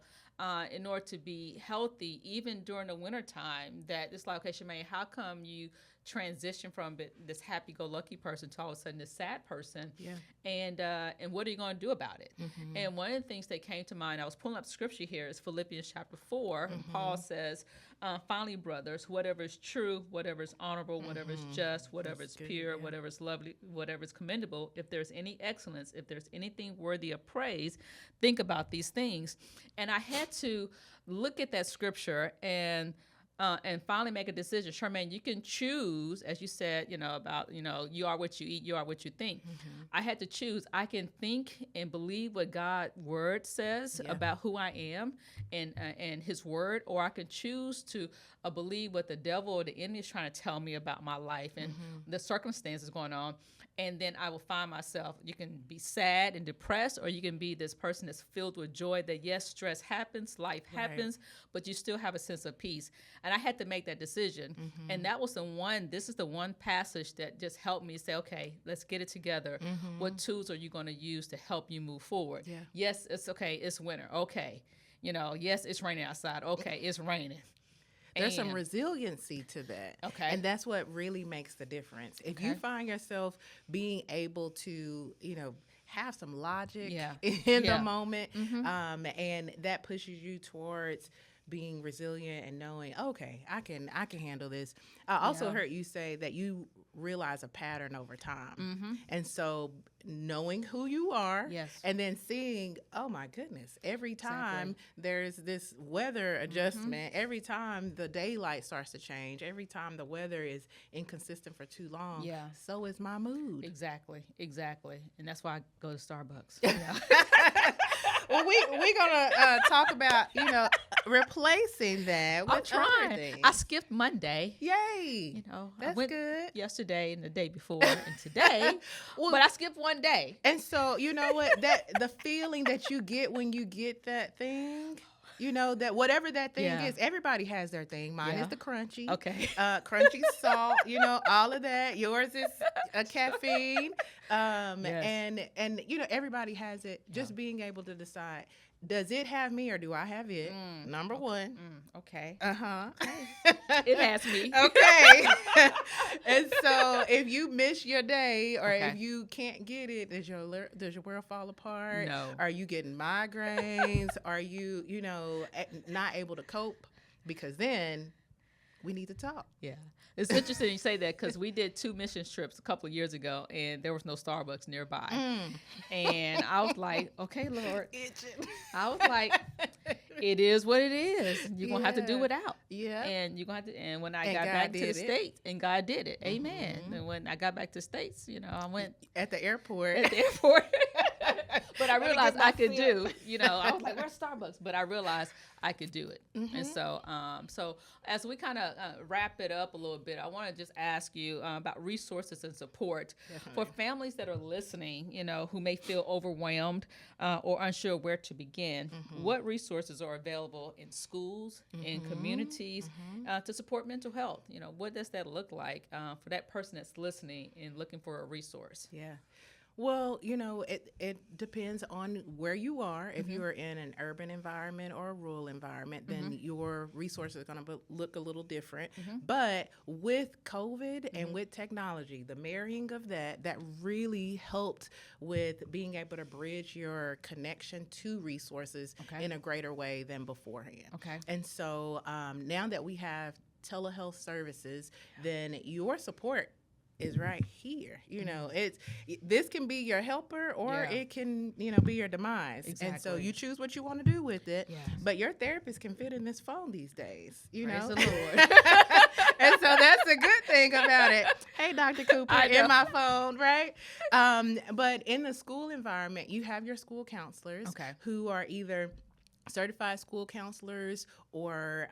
in order to be healthy, even during the wintertime. That it's like, okay, Charmaine, how come you transition from this happy-go-lucky person to all of a sudden this sad person? Yeah. And what are you going to do about it? And one of the things that came to mind, I was pulling up scripture here, is Philippians chapter 4. And Paul says, finally, brothers, whatever is true, whatever is honorable, whatever is just, whatever is pure, whatever is lovely, whatever is commendable, if there's any excellence, if there's anything worthy of praise, think about these things. And I had to look at that scripture and finally make a decision. Charmaine, you can choose, as you said, you know, about, you know, you are what you eat, you are what you think. I had to choose. I can think and believe what God's word says about who I am and his word, or I can choose to believe what the devil or the enemy is trying to tell me about my life and the circumstances going on. And then I will find myself, you can be sad and depressed, or you can be this person that's filled with joy that, yes, stress happens, life happens, but you still have a sense of peace. And I had to make that decision. And that was this is the one passage that just helped me say, okay, let's get it together. What tools are you going to use to help you move forward? Yeah. Yes, it's okay, it's winter. Okay. You know, yes, it's raining outside. Okay, it's raining. There's some resiliency to that. Okay. And that's what really makes the difference. If you find yourself being able to, you know, have some logic in the moment, and that pushes you towards being resilient and knowing, okay, I can handle this. I also heard you say that you realize a pattern over time. And so knowing who you are and then seeing, oh my goodness, every time there's this weather adjustment, every time the daylight starts to change, every time the weather is inconsistent for too long, so is my mood. Exactly. And that's why I go to Starbucks. Well, we're gonna talk about, you know, replacing that with I'm trying. other things. I skipped Monday. Yay! You know, That's I went good. yesterday and the day before and today, but I skipped one day. And so, you know what? That the feeling that you get when you get that thing, you know, that whatever that thing is, everybody has their thing. Mine is the crunchy. Okay. Crunchy salt, you know, all of that. Yours is a caffeine. And you know, everybody has it. Just being able to decide, does it have me or do I have it? Number one. Okay. It has me. Okay. And so if you miss your day or if you can't get it, does your world fall apart? No. Are you getting migraines? Are you, you know, not able to cope? Because then we need to talk. Yeah. It's interesting you say that because we did 2 mission trips a couple of years ago and there was no Starbucks nearby. And I was like, okay, Lord. I was like, it is what it is. You're going to have to do without. Yeah. And you're going to have to, and when I got back to the States, and God did it. Amen. And when I got back to the States, you know, I went at the airport. But I realized I could do, you know, I was like, where's Starbucks? But I realized I could do it. And so as we kind of wrap it up a little bit, I want to just ask you about resources and support for families that are listening, you know, who may feel overwhelmed or unsure where to begin. What resources are available in schools, in communities to support mental health? You know, what does that look like for that person that's listening and looking for a resource? Yeah. Well, you know, it depends on where you are. If you are in an urban environment or a rural environment, then your resources are going to look a little different. But with COVID and with technology, the marrying of that really helped with being able to bridge your connection to resources in a greater way than beforehand. And so now that we have telehealth services, then your support is right here. This can be your helper, or Yeah. it can, be your demise. And so Exactly. you choose what you want to do with it. Yes. But your therapist can fit in this phone these days, Praise know. the Lord. And so that's a good thing about it. Hey, Dr. Cooper, I know. in my phone, right? But in the school environment, you have your school counselors Okay. who are either certified school counselors or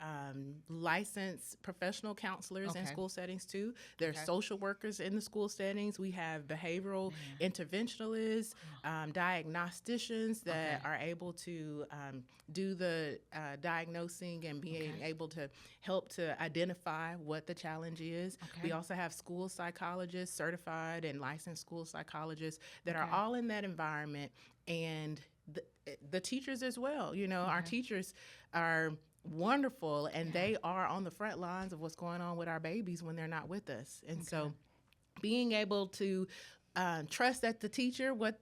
licensed professional counselors in Okay. school settings too. There's Okay. social workers in the school settings. We have behavioral interventionalists, diagnosticians that Okay. are able to do the diagnosing and being able to help to identify what the challenge is. Okay. We also have school psychologists, certified and licensed school psychologists that are Okay. all in that environment, and the teachers as well. Our teachers are wonderful, and they are on the front lines of what's going on with our babies when they're not with us. And so being able to trust that the teacher, what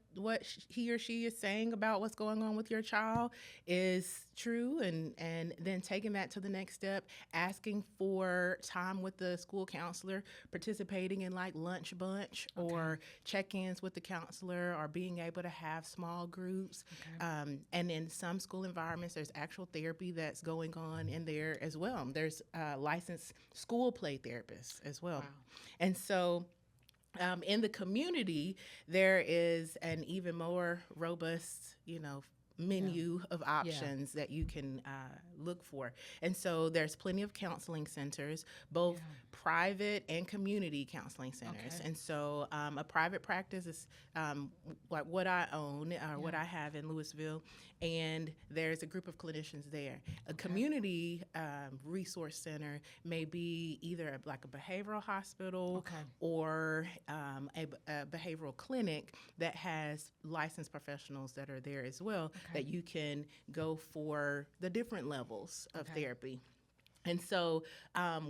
he or she is saying about what's going on with your child is true, and then taking that to the next step, asking for time with the school counselor, participating in like lunch bunch or check-ins with the counselor, or being able to have small groups. And in some school environments, there's actual therapy that's going on in there as well. There's licensed school play therapists as well. Wow. And so in the community, there is an even more robust, menu of options that you can look for. And so there's plenty of counseling centers, both private and community counseling centers. Okay. And so a private practice is like what I own, or what I have in Louisville, and there's a group of clinicians there. A community resource center may be either like a behavioral hospital or a behavioral clinic that has licensed professionals that are there as well, that you can go for the different levels of therapy. And so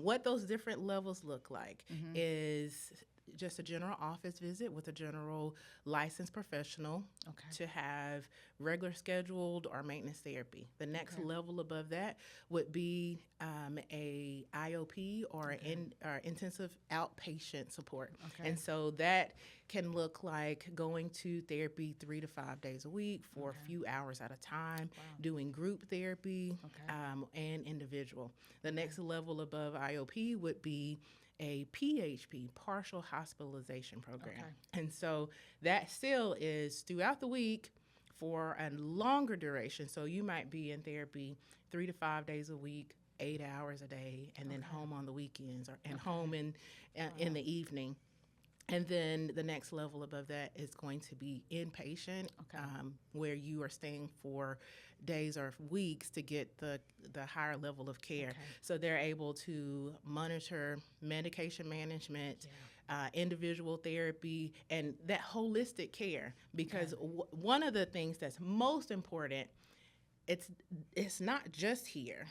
what those different levels look like is just a general office visit with a general licensed professional to have regular scheduled or maintenance therapy. The next level above that would be a IOP or intensive outpatient support. And so that can look like going to therapy 3 to 5 days a week for a few hours at a time, doing group therapy and individual. The next level above IOP would be a PHP, partial hospitalization program. And so that still is throughout the week for a longer duration. So you might be in therapy 3 to 5 days a week, 8 hours a day, and then home on the weekends and home in the evening. And then the next level above that is going to be inpatient, where you are staying for days or weeks to get the higher level of care. So they're able to monitor medication management, individual therapy, and that holistic care. Because one of the things that's most important, it's not just here.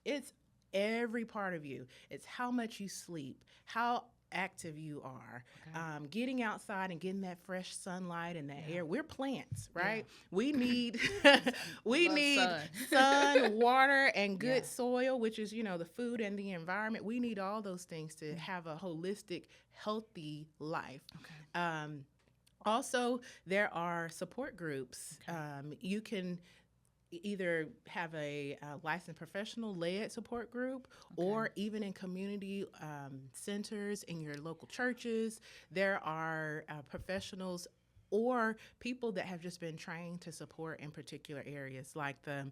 It's every part of you. It's how much you sleep, how active you are, getting outside and getting that fresh sunlight and that air. We're plants, right? We need sun, water, and good soil, which is the food and the environment. We need all those things to have a holistic, healthy life. Also, there are support groups. You can either have a licensed professional-led support group, or even in community centers in your local churches, there are professionals or people that have just been trained to support in particular areas, like the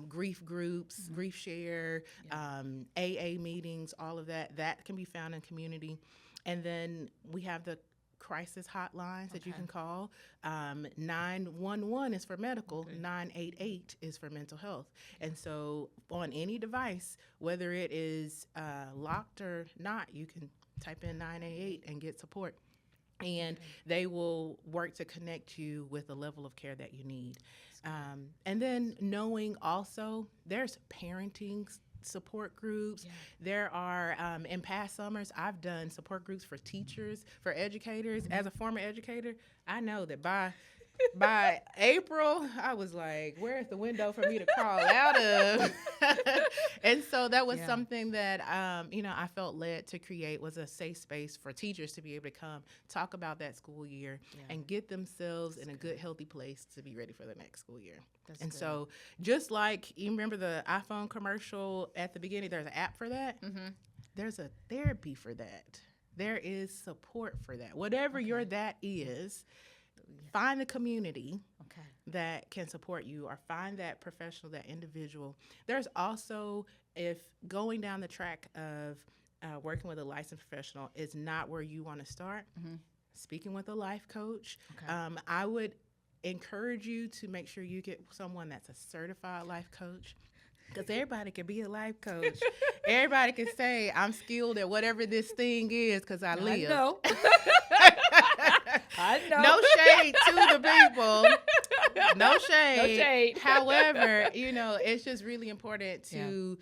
grief groups, Grief Share, AA meetings, all of that can be found in community. And then we have the crisis hotlines that you can call. 911 is for medical, 988 is for mental health. And so on any device, whether it is locked or not, you can type in 988 and get support. And they will work to connect you with the level of care that you need. And then knowing also there's parenting support groups. There are, in past summers, I've done support groups for teachers, for educators. As a former educator, I know that by by April, I was like, where's the window for me to crawl out of? And so that was something that, I felt led to create, was a safe space for teachers to be able to come talk about that school year and get themselves in a good, healthy place to be ready for the next school year. So just like, you remember the iPhone commercial at the beginning, there's an app for that. Mm-hmm. There's a therapy for that. There is support for that. Whatever your that is, find a community that can support you, or find that professional, that individual. There's also, if going down the track of working with a licensed professional is not where you want to start, speaking with a life coach, I would encourage you to make sure you get someone that's a certified life coach. Because everybody can be a life coach. Everybody can say, I'm skilled at whatever this thing is because I live. I know. No shade to the people. No shade. However, it's just really important to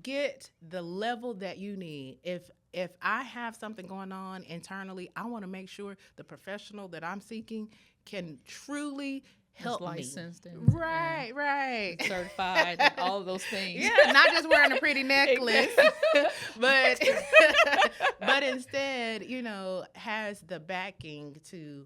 get the level that you need. If I have something going on internally, I want to make sure the professional that I'm seeking can truly help licensed me. And, right. And certified, and all of those things. Yeah, not just wearing a pretty necklace, but instead, has the backing to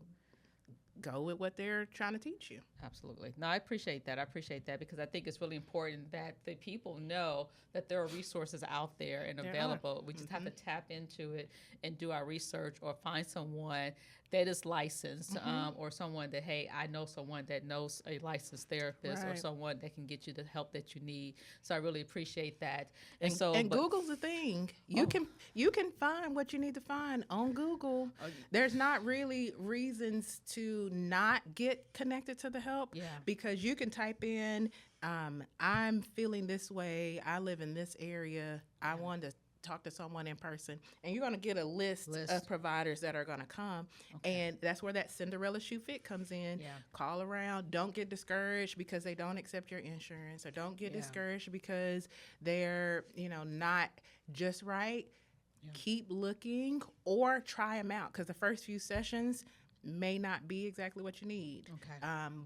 go with what they're trying to teach you. Absolutely. No, I appreciate that because I think it's really important that the people know that there are resources out there and available. We just have to tap into it and do our research, or find someone that is licensed, or someone that, hey, I know someone that knows a licensed therapist, or someone that can get you the help that you need. So I really appreciate that. And Google's a thing. You can find what you need to find on Google. There's not really reasons to not get connected to the help, because you can type in, I'm feeling this way, I live in this area, I want to talk to someone in person, and you're going to get a list of providers that are going to come. And that's where that Cinderella shoe fit comes in. Call around. Don't get discouraged because they don't accept your insurance, or don't get discouraged because they're not just right. Keep looking, or try them out, because the first few sessions may not be exactly what you need.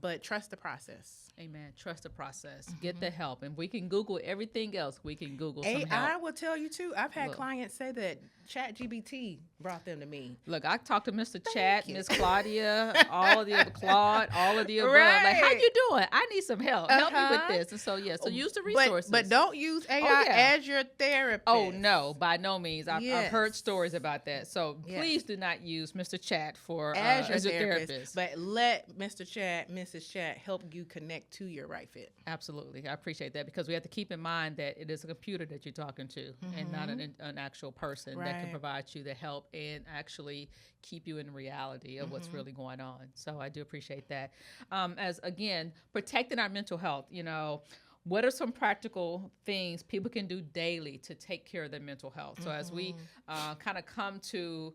But trust the process. Amen. Trust the process. Get the help. And we can Google everything else. We can Google some help. AI will tell you too. I've had clients say that ChatGPT brought them to me. Look, I talked to Mr. Chat, Miss Claudia, all of the above, Claude, all of the above. Right. Like, how you doing? I need some help. Help me with this. And so, so use the resources. But don't use AI as your therapist. Oh, no, by no means. I've heard stories about that. So please do not use Mr. Chat as your therapist. But let Mr. Chat, Mrs. Chat help you connect to your right fit. Absolutely. I appreciate that, because we have to keep in mind that it is a computer that you're talking to, and not an actual person that can provide you the help and actually keep you in reality of what's really going on. So I do appreciate that. As again, protecting our mental health, what are some practical things people can do daily to take care of their mental health? So as we kind of come to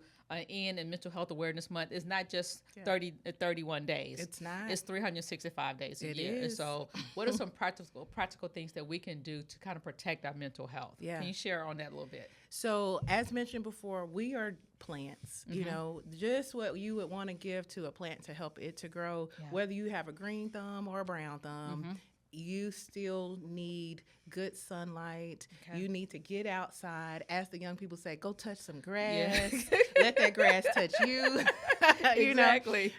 in Mental Health Awareness Month, is not just 31 days. It's not. It's 365 days a year. Is. And so what are some practical things that we can do to kind of protect our mental health? Can you share on that a little bit? So as mentioned before, we are plants. Just what you would want to give to a plant to help it to grow, whether you have a green thumb or a brown thumb. You still need good sunlight. You need to get outside. As the young people say, go touch some grass. Let that grass touch you. Exactly.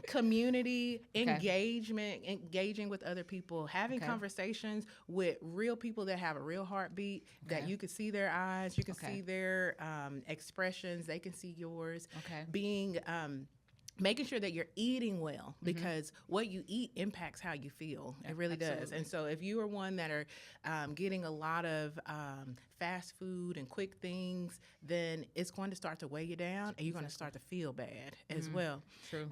Community engagement, engaging with other people, having conversations with real people that have a real heartbeat, that you can see their eyes, you can see their expressions, they can see yours. Being making sure that you're eating well, because what you eat impacts how you feel. It really does. And so if you are one that are getting a lot of fast food and quick things, then it's going to start to weigh you down, and you're going to start to feel bad as well. True.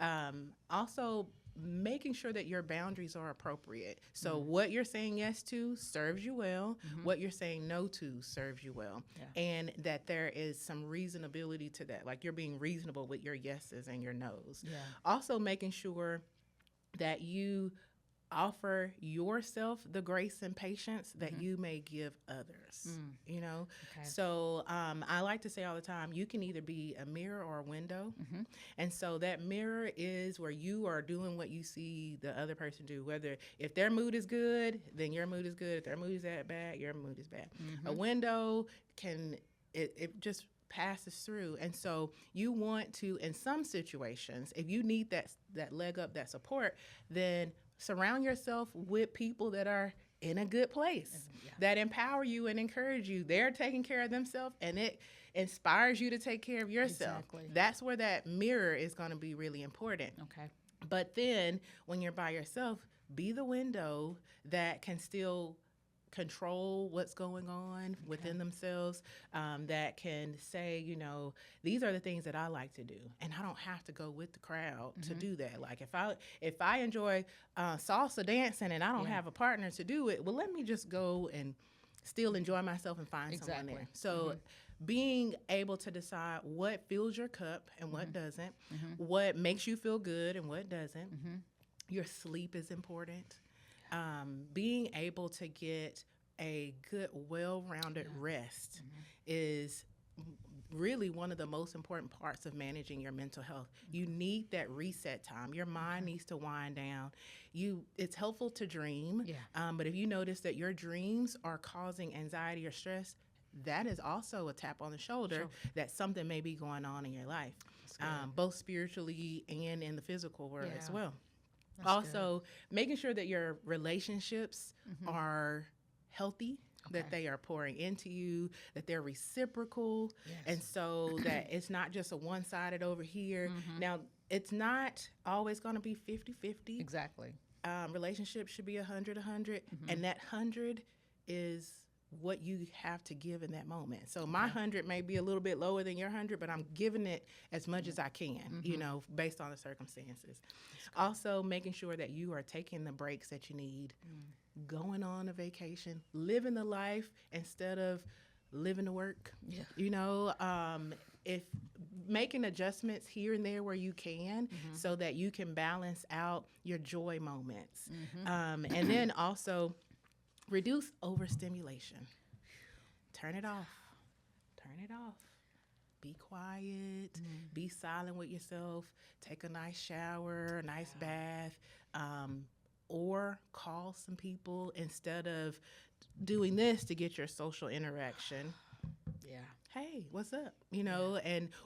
Also, making sure that your boundaries are appropriate. So what you're saying yes to serves you well. What you're saying no to serves you well. And that there is some reasonability to that. Like, you're being reasonable with your yeses and your nos. Also making sure that you offer yourself the grace and patience that you may give others. You know, so I like to say all the time, you can either be a mirror or a window, and so that mirror is where you are doing what you see the other person do. Whether if their mood is good, then your mood is good. If their mood is bad, your mood is bad. A window can it just passes through, and so you want to, in some situations, if you need that leg up, that support, then surround yourself with people that are in a good place, that empower you and encourage you. They're taking care of themselves, and it inspires you to take care of yourself. Exactly. That's where that mirror is going to be really important. Okay. But then when you're by yourself, be the window that can still control what's going on within themselves, that can say, you know, these are the things that I like to do, and I don't have to go with the crowd to do that. Like if I enjoy salsa dancing and I don't have a partner to do it, well, let me just go and still enjoy myself and find someone there. So being able to decide what fills your cup and what doesn't, what makes you feel good and what doesn't. Your sleep is important. Being able to get a good, well-rounded rest is really one of the most important parts of managing your mental health. You need that reset time. Your mind needs to wind down. It's helpful to dream, but if you notice that your dreams are causing anxiety or stress, that is also a tap on the shoulder that something may be going on in your life, both spiritually and in the physical world as well. That's also making sure that your relationships are healthy, that they are pouring into you, that they're reciprocal, and so that it's not just a one-sided over here. Now, it's not always going to be 50-50. Exactly. Relationships should be 100-100, and that 100 is what you have to give in that moment. So my 100 may be a little bit lower than your 100, but I'm giving it as much as I can, you know, based on the circumstances. Also, making sure that you are taking the breaks that you need, going on a vacation, living the life instead of living to work. You know, if making adjustments here and there where you can, so that you can balance out your joy moments. And then also reduce overstimulation. Turn it off. Turn it off. Be quiet. Be silent with yourself. Take a nice shower, a nice bath, or call some people instead of doing this to get your social interaction. Hey, what's up? You know,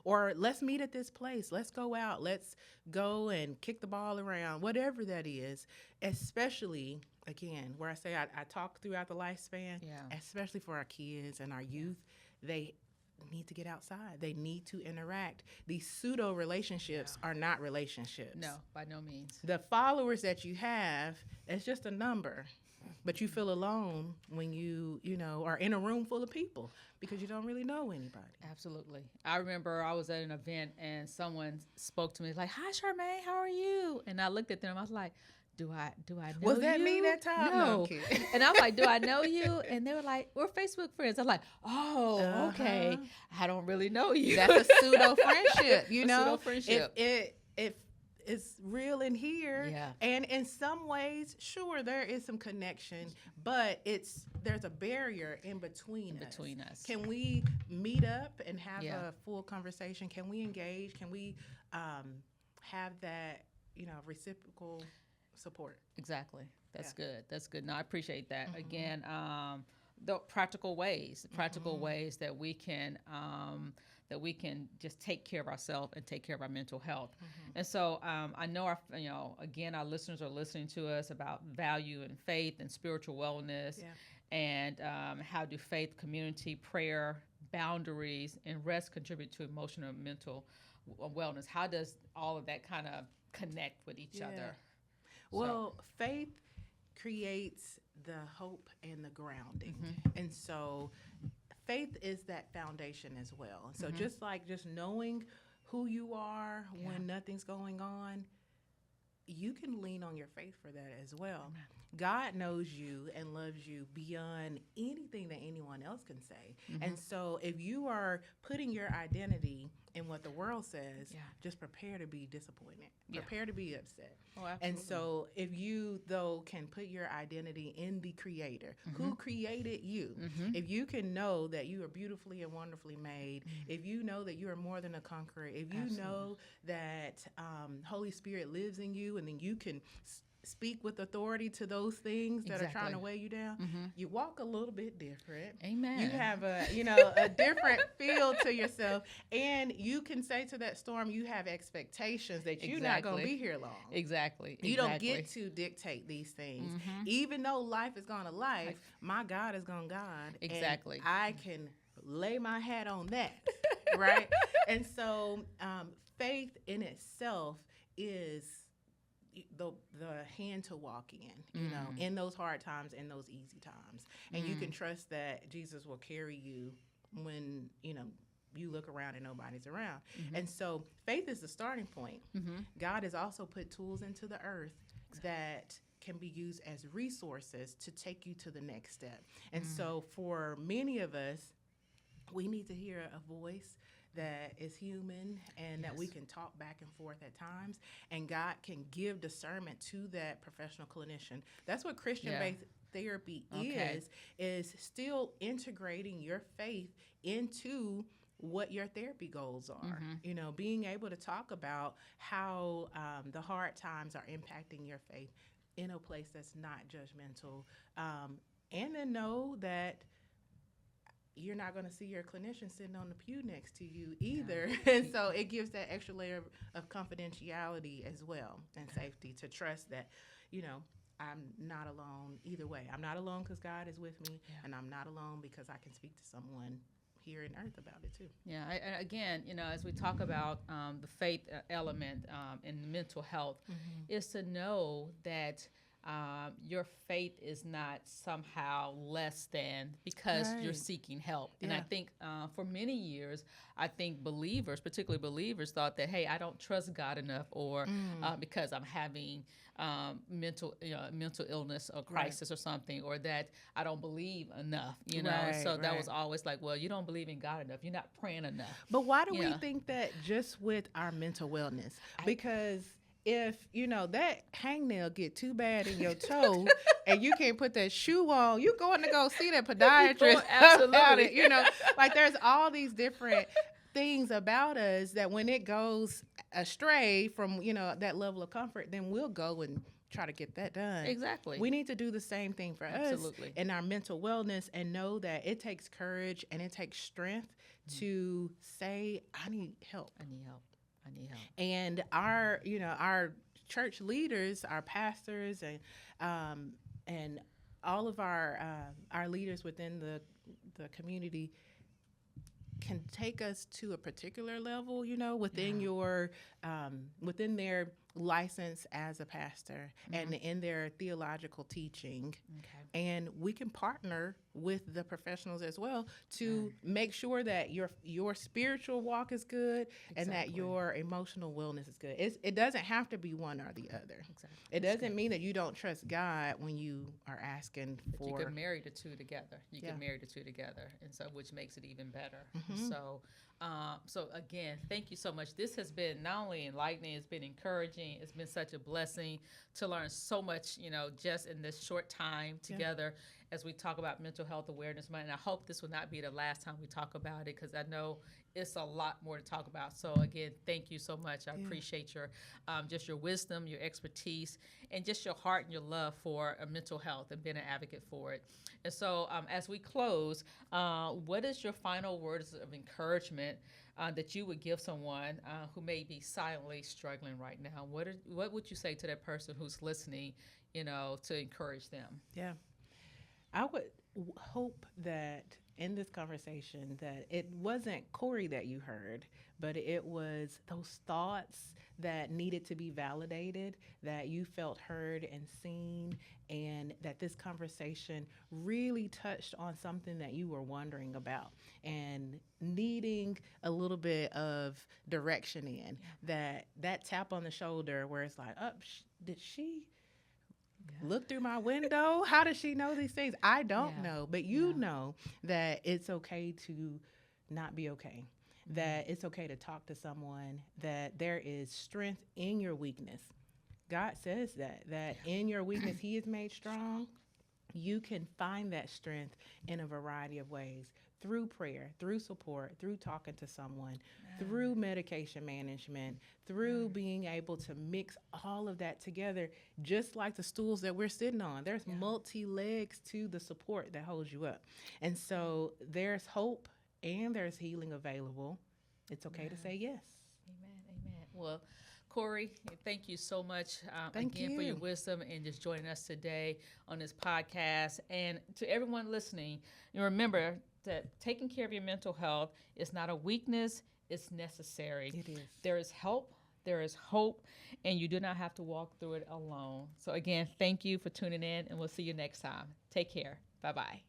or let's meet at this place. Let's go out. Let's go and kick the ball around, whatever that is. Especially, again, where I say I talk throughout the lifespan, especially for our kids and our youth, they need to get outside. They need to interact. These pseudo relationships are not relationships. No, by no means. The followers that you have, it's just a number. But you feel alone when you know, are in a room full of people because you don't really know anybody. Absolutely. I remember I was at an event and someone spoke to me like, "Hi, Charmaine, how are you?" And I looked at them. I was like, Do I know you? Was that me that time? No. And I'm like, "Do I know you?" And they were like, "We're Facebook friends." I'm like, "Oh, okay. I don't really know you." That's a pseudo friendship, you know? Pseudo friendship. If it's real in here, and in some ways, sure, there is some connection, but there's a barrier in between us. Can we meet up and have a full conversation? Can we engage? Can we have that, you know, reciprocal support? Exactly. That's good. That's good. No, I appreciate that. Again, the practical ways that we can just take care of ourselves and take care of our mental health. And so I know our listeners are listening to us about value and faith and spiritual wellness, and how do faith, community, prayer, boundaries, and rest contribute to emotional and mental wellness? How does all of that kind of connect with each other? Well, faith creates the hope and the grounding. And so faith is that foundation as well. So just knowing who you are when nothing's going on, you can lean on your faith for that as well. God knows you and loves you beyond anything that anyone else can say. And so if you are putting your identity in what the world says, just prepare to be disappointed. Prepare to be upset. Oh, absolutely. And so if you, though, can put your identity in the Creator who created you, if you can know that you are beautifully and wonderfully made, if you know that you are more than a conqueror, if you know that Holy Spirit lives in you, and then you can speak with authority to those things that are trying to weigh you down, you walk a little bit different. Amen. You have a a different feel to yourself, and you can say to that storm, you have expectations that you're not going to be here long. Exactly. You don't get to dictate these things. Even though life is going to life, my God is going to God. Exactly. And I can lay my hat on that, right? And so faith in itself is the hand to walk in, you know, in those hard times, in those easy times. And you can trust that Jesus will carry you when, you know, you look around and nobody's around. And so faith is the starting point. God has also put tools into the earth that can be used as resources to take you to the next step. And so for many of us, we need to hear a voice that is human and that we can talk back and forth at times, and God can give discernment to that professional clinician. That's what Christian-based therapy is still integrating your faith into what your therapy goals are. You know, being able to talk about how the hard times are impacting your faith in a place that's not judgmental, and then know that you're not going to see your clinician sitting on the pew next to you either. And so it gives that extra layer of confidentiality as well, and safety, to trust that, you know, I'm not alone either way. I'm not alone because God is with me, and I'm not alone because I can speak to someone here in earth about it too. Yeah, and again, you know, as we talk about the faith element in mental health, is to know that your faith is not somehow less than because you're seeking help. And I think for many years, I think believers, particularly believers, thought that, hey, I don't trust God enough, or because I'm having mental illness or crisis or something, or that I don't believe enough, you know. So that was always like, well, you don't believe in God enough. You're not praying enough. But why do we think that just with our mental wellness? Because if, you know, that hangnail get too bad in your toe and you can't put that shoe on, you going to go see that podiatrist about it, you know. Like, there's all these different things about us that when it goes astray from, you know, that level of comfort, then we'll go and try to get that done. Exactly. We need to do the same thing for us in our mental wellness, and know that it takes courage and it takes strength to say, I need help. I need help. And our, you know, our church leaders, our pastors, and all of our leaders within the community can take us to a particular level, you know, within your within their license as a pastor and in their theological teaching. And we can partner with the professionals as well to make sure that your spiritual walk is good and that your emotional wellness is good. It doesn't have to be one or the other. It doesn't mean that you don't trust God when you are asking for. You can marry the two together. You can marry the two together, and so which makes it even better. So again, thank you so much. This has been not only enlightening, it's been encouraging. It's been such a blessing to learn so much, you know, just in this short time together as we talk about Mental Health Awareness Month. And I hope this will not be the last time we talk about it, because I know it's a lot more to talk about. So again, thank you so much. I appreciate your just your wisdom, your expertise, and just your heart and your love for mental health and being an advocate for it. And so as we close, what is your final words of encouragement that you would give someone who may be silently struggling right now? What would you say to that person who's listening, you know, to encourage them? Yeah. I would hope that in this conversation that it wasn't Corey that you heard, but it was those thoughts that needed to be validated, that you felt heard and seen, and that this conversation really touched on something that you were wondering about and needing a little bit of direction in. That tap on the shoulder where it's like, did she look through my window. How does she know these things? I don't know, but you know that it's okay to not be okay. That it's okay to talk to someone, that there is strength in your weakness. God says that in your weakness, He is made strong. You can find that strength in a variety of ways, through prayer, through support, through talking to someone, through medication management, through being able to mix all of that together, just like the stools that we're sitting on. There's multi legs to the support that holds you up. And so there's hope and there's healing available. It's okay to say yes. Amen. Well, Corey, thank you so much Thank again you. for your wisdom and just joining us today on this podcast. And to everyone listening, you remember that taking care of your mental health is not a weakness, it's necessary. It is. There is help, there is hope, and you do not have to walk through it alone. So again, thank you for tuning in, and we'll see you next time. Take care. Bye-bye.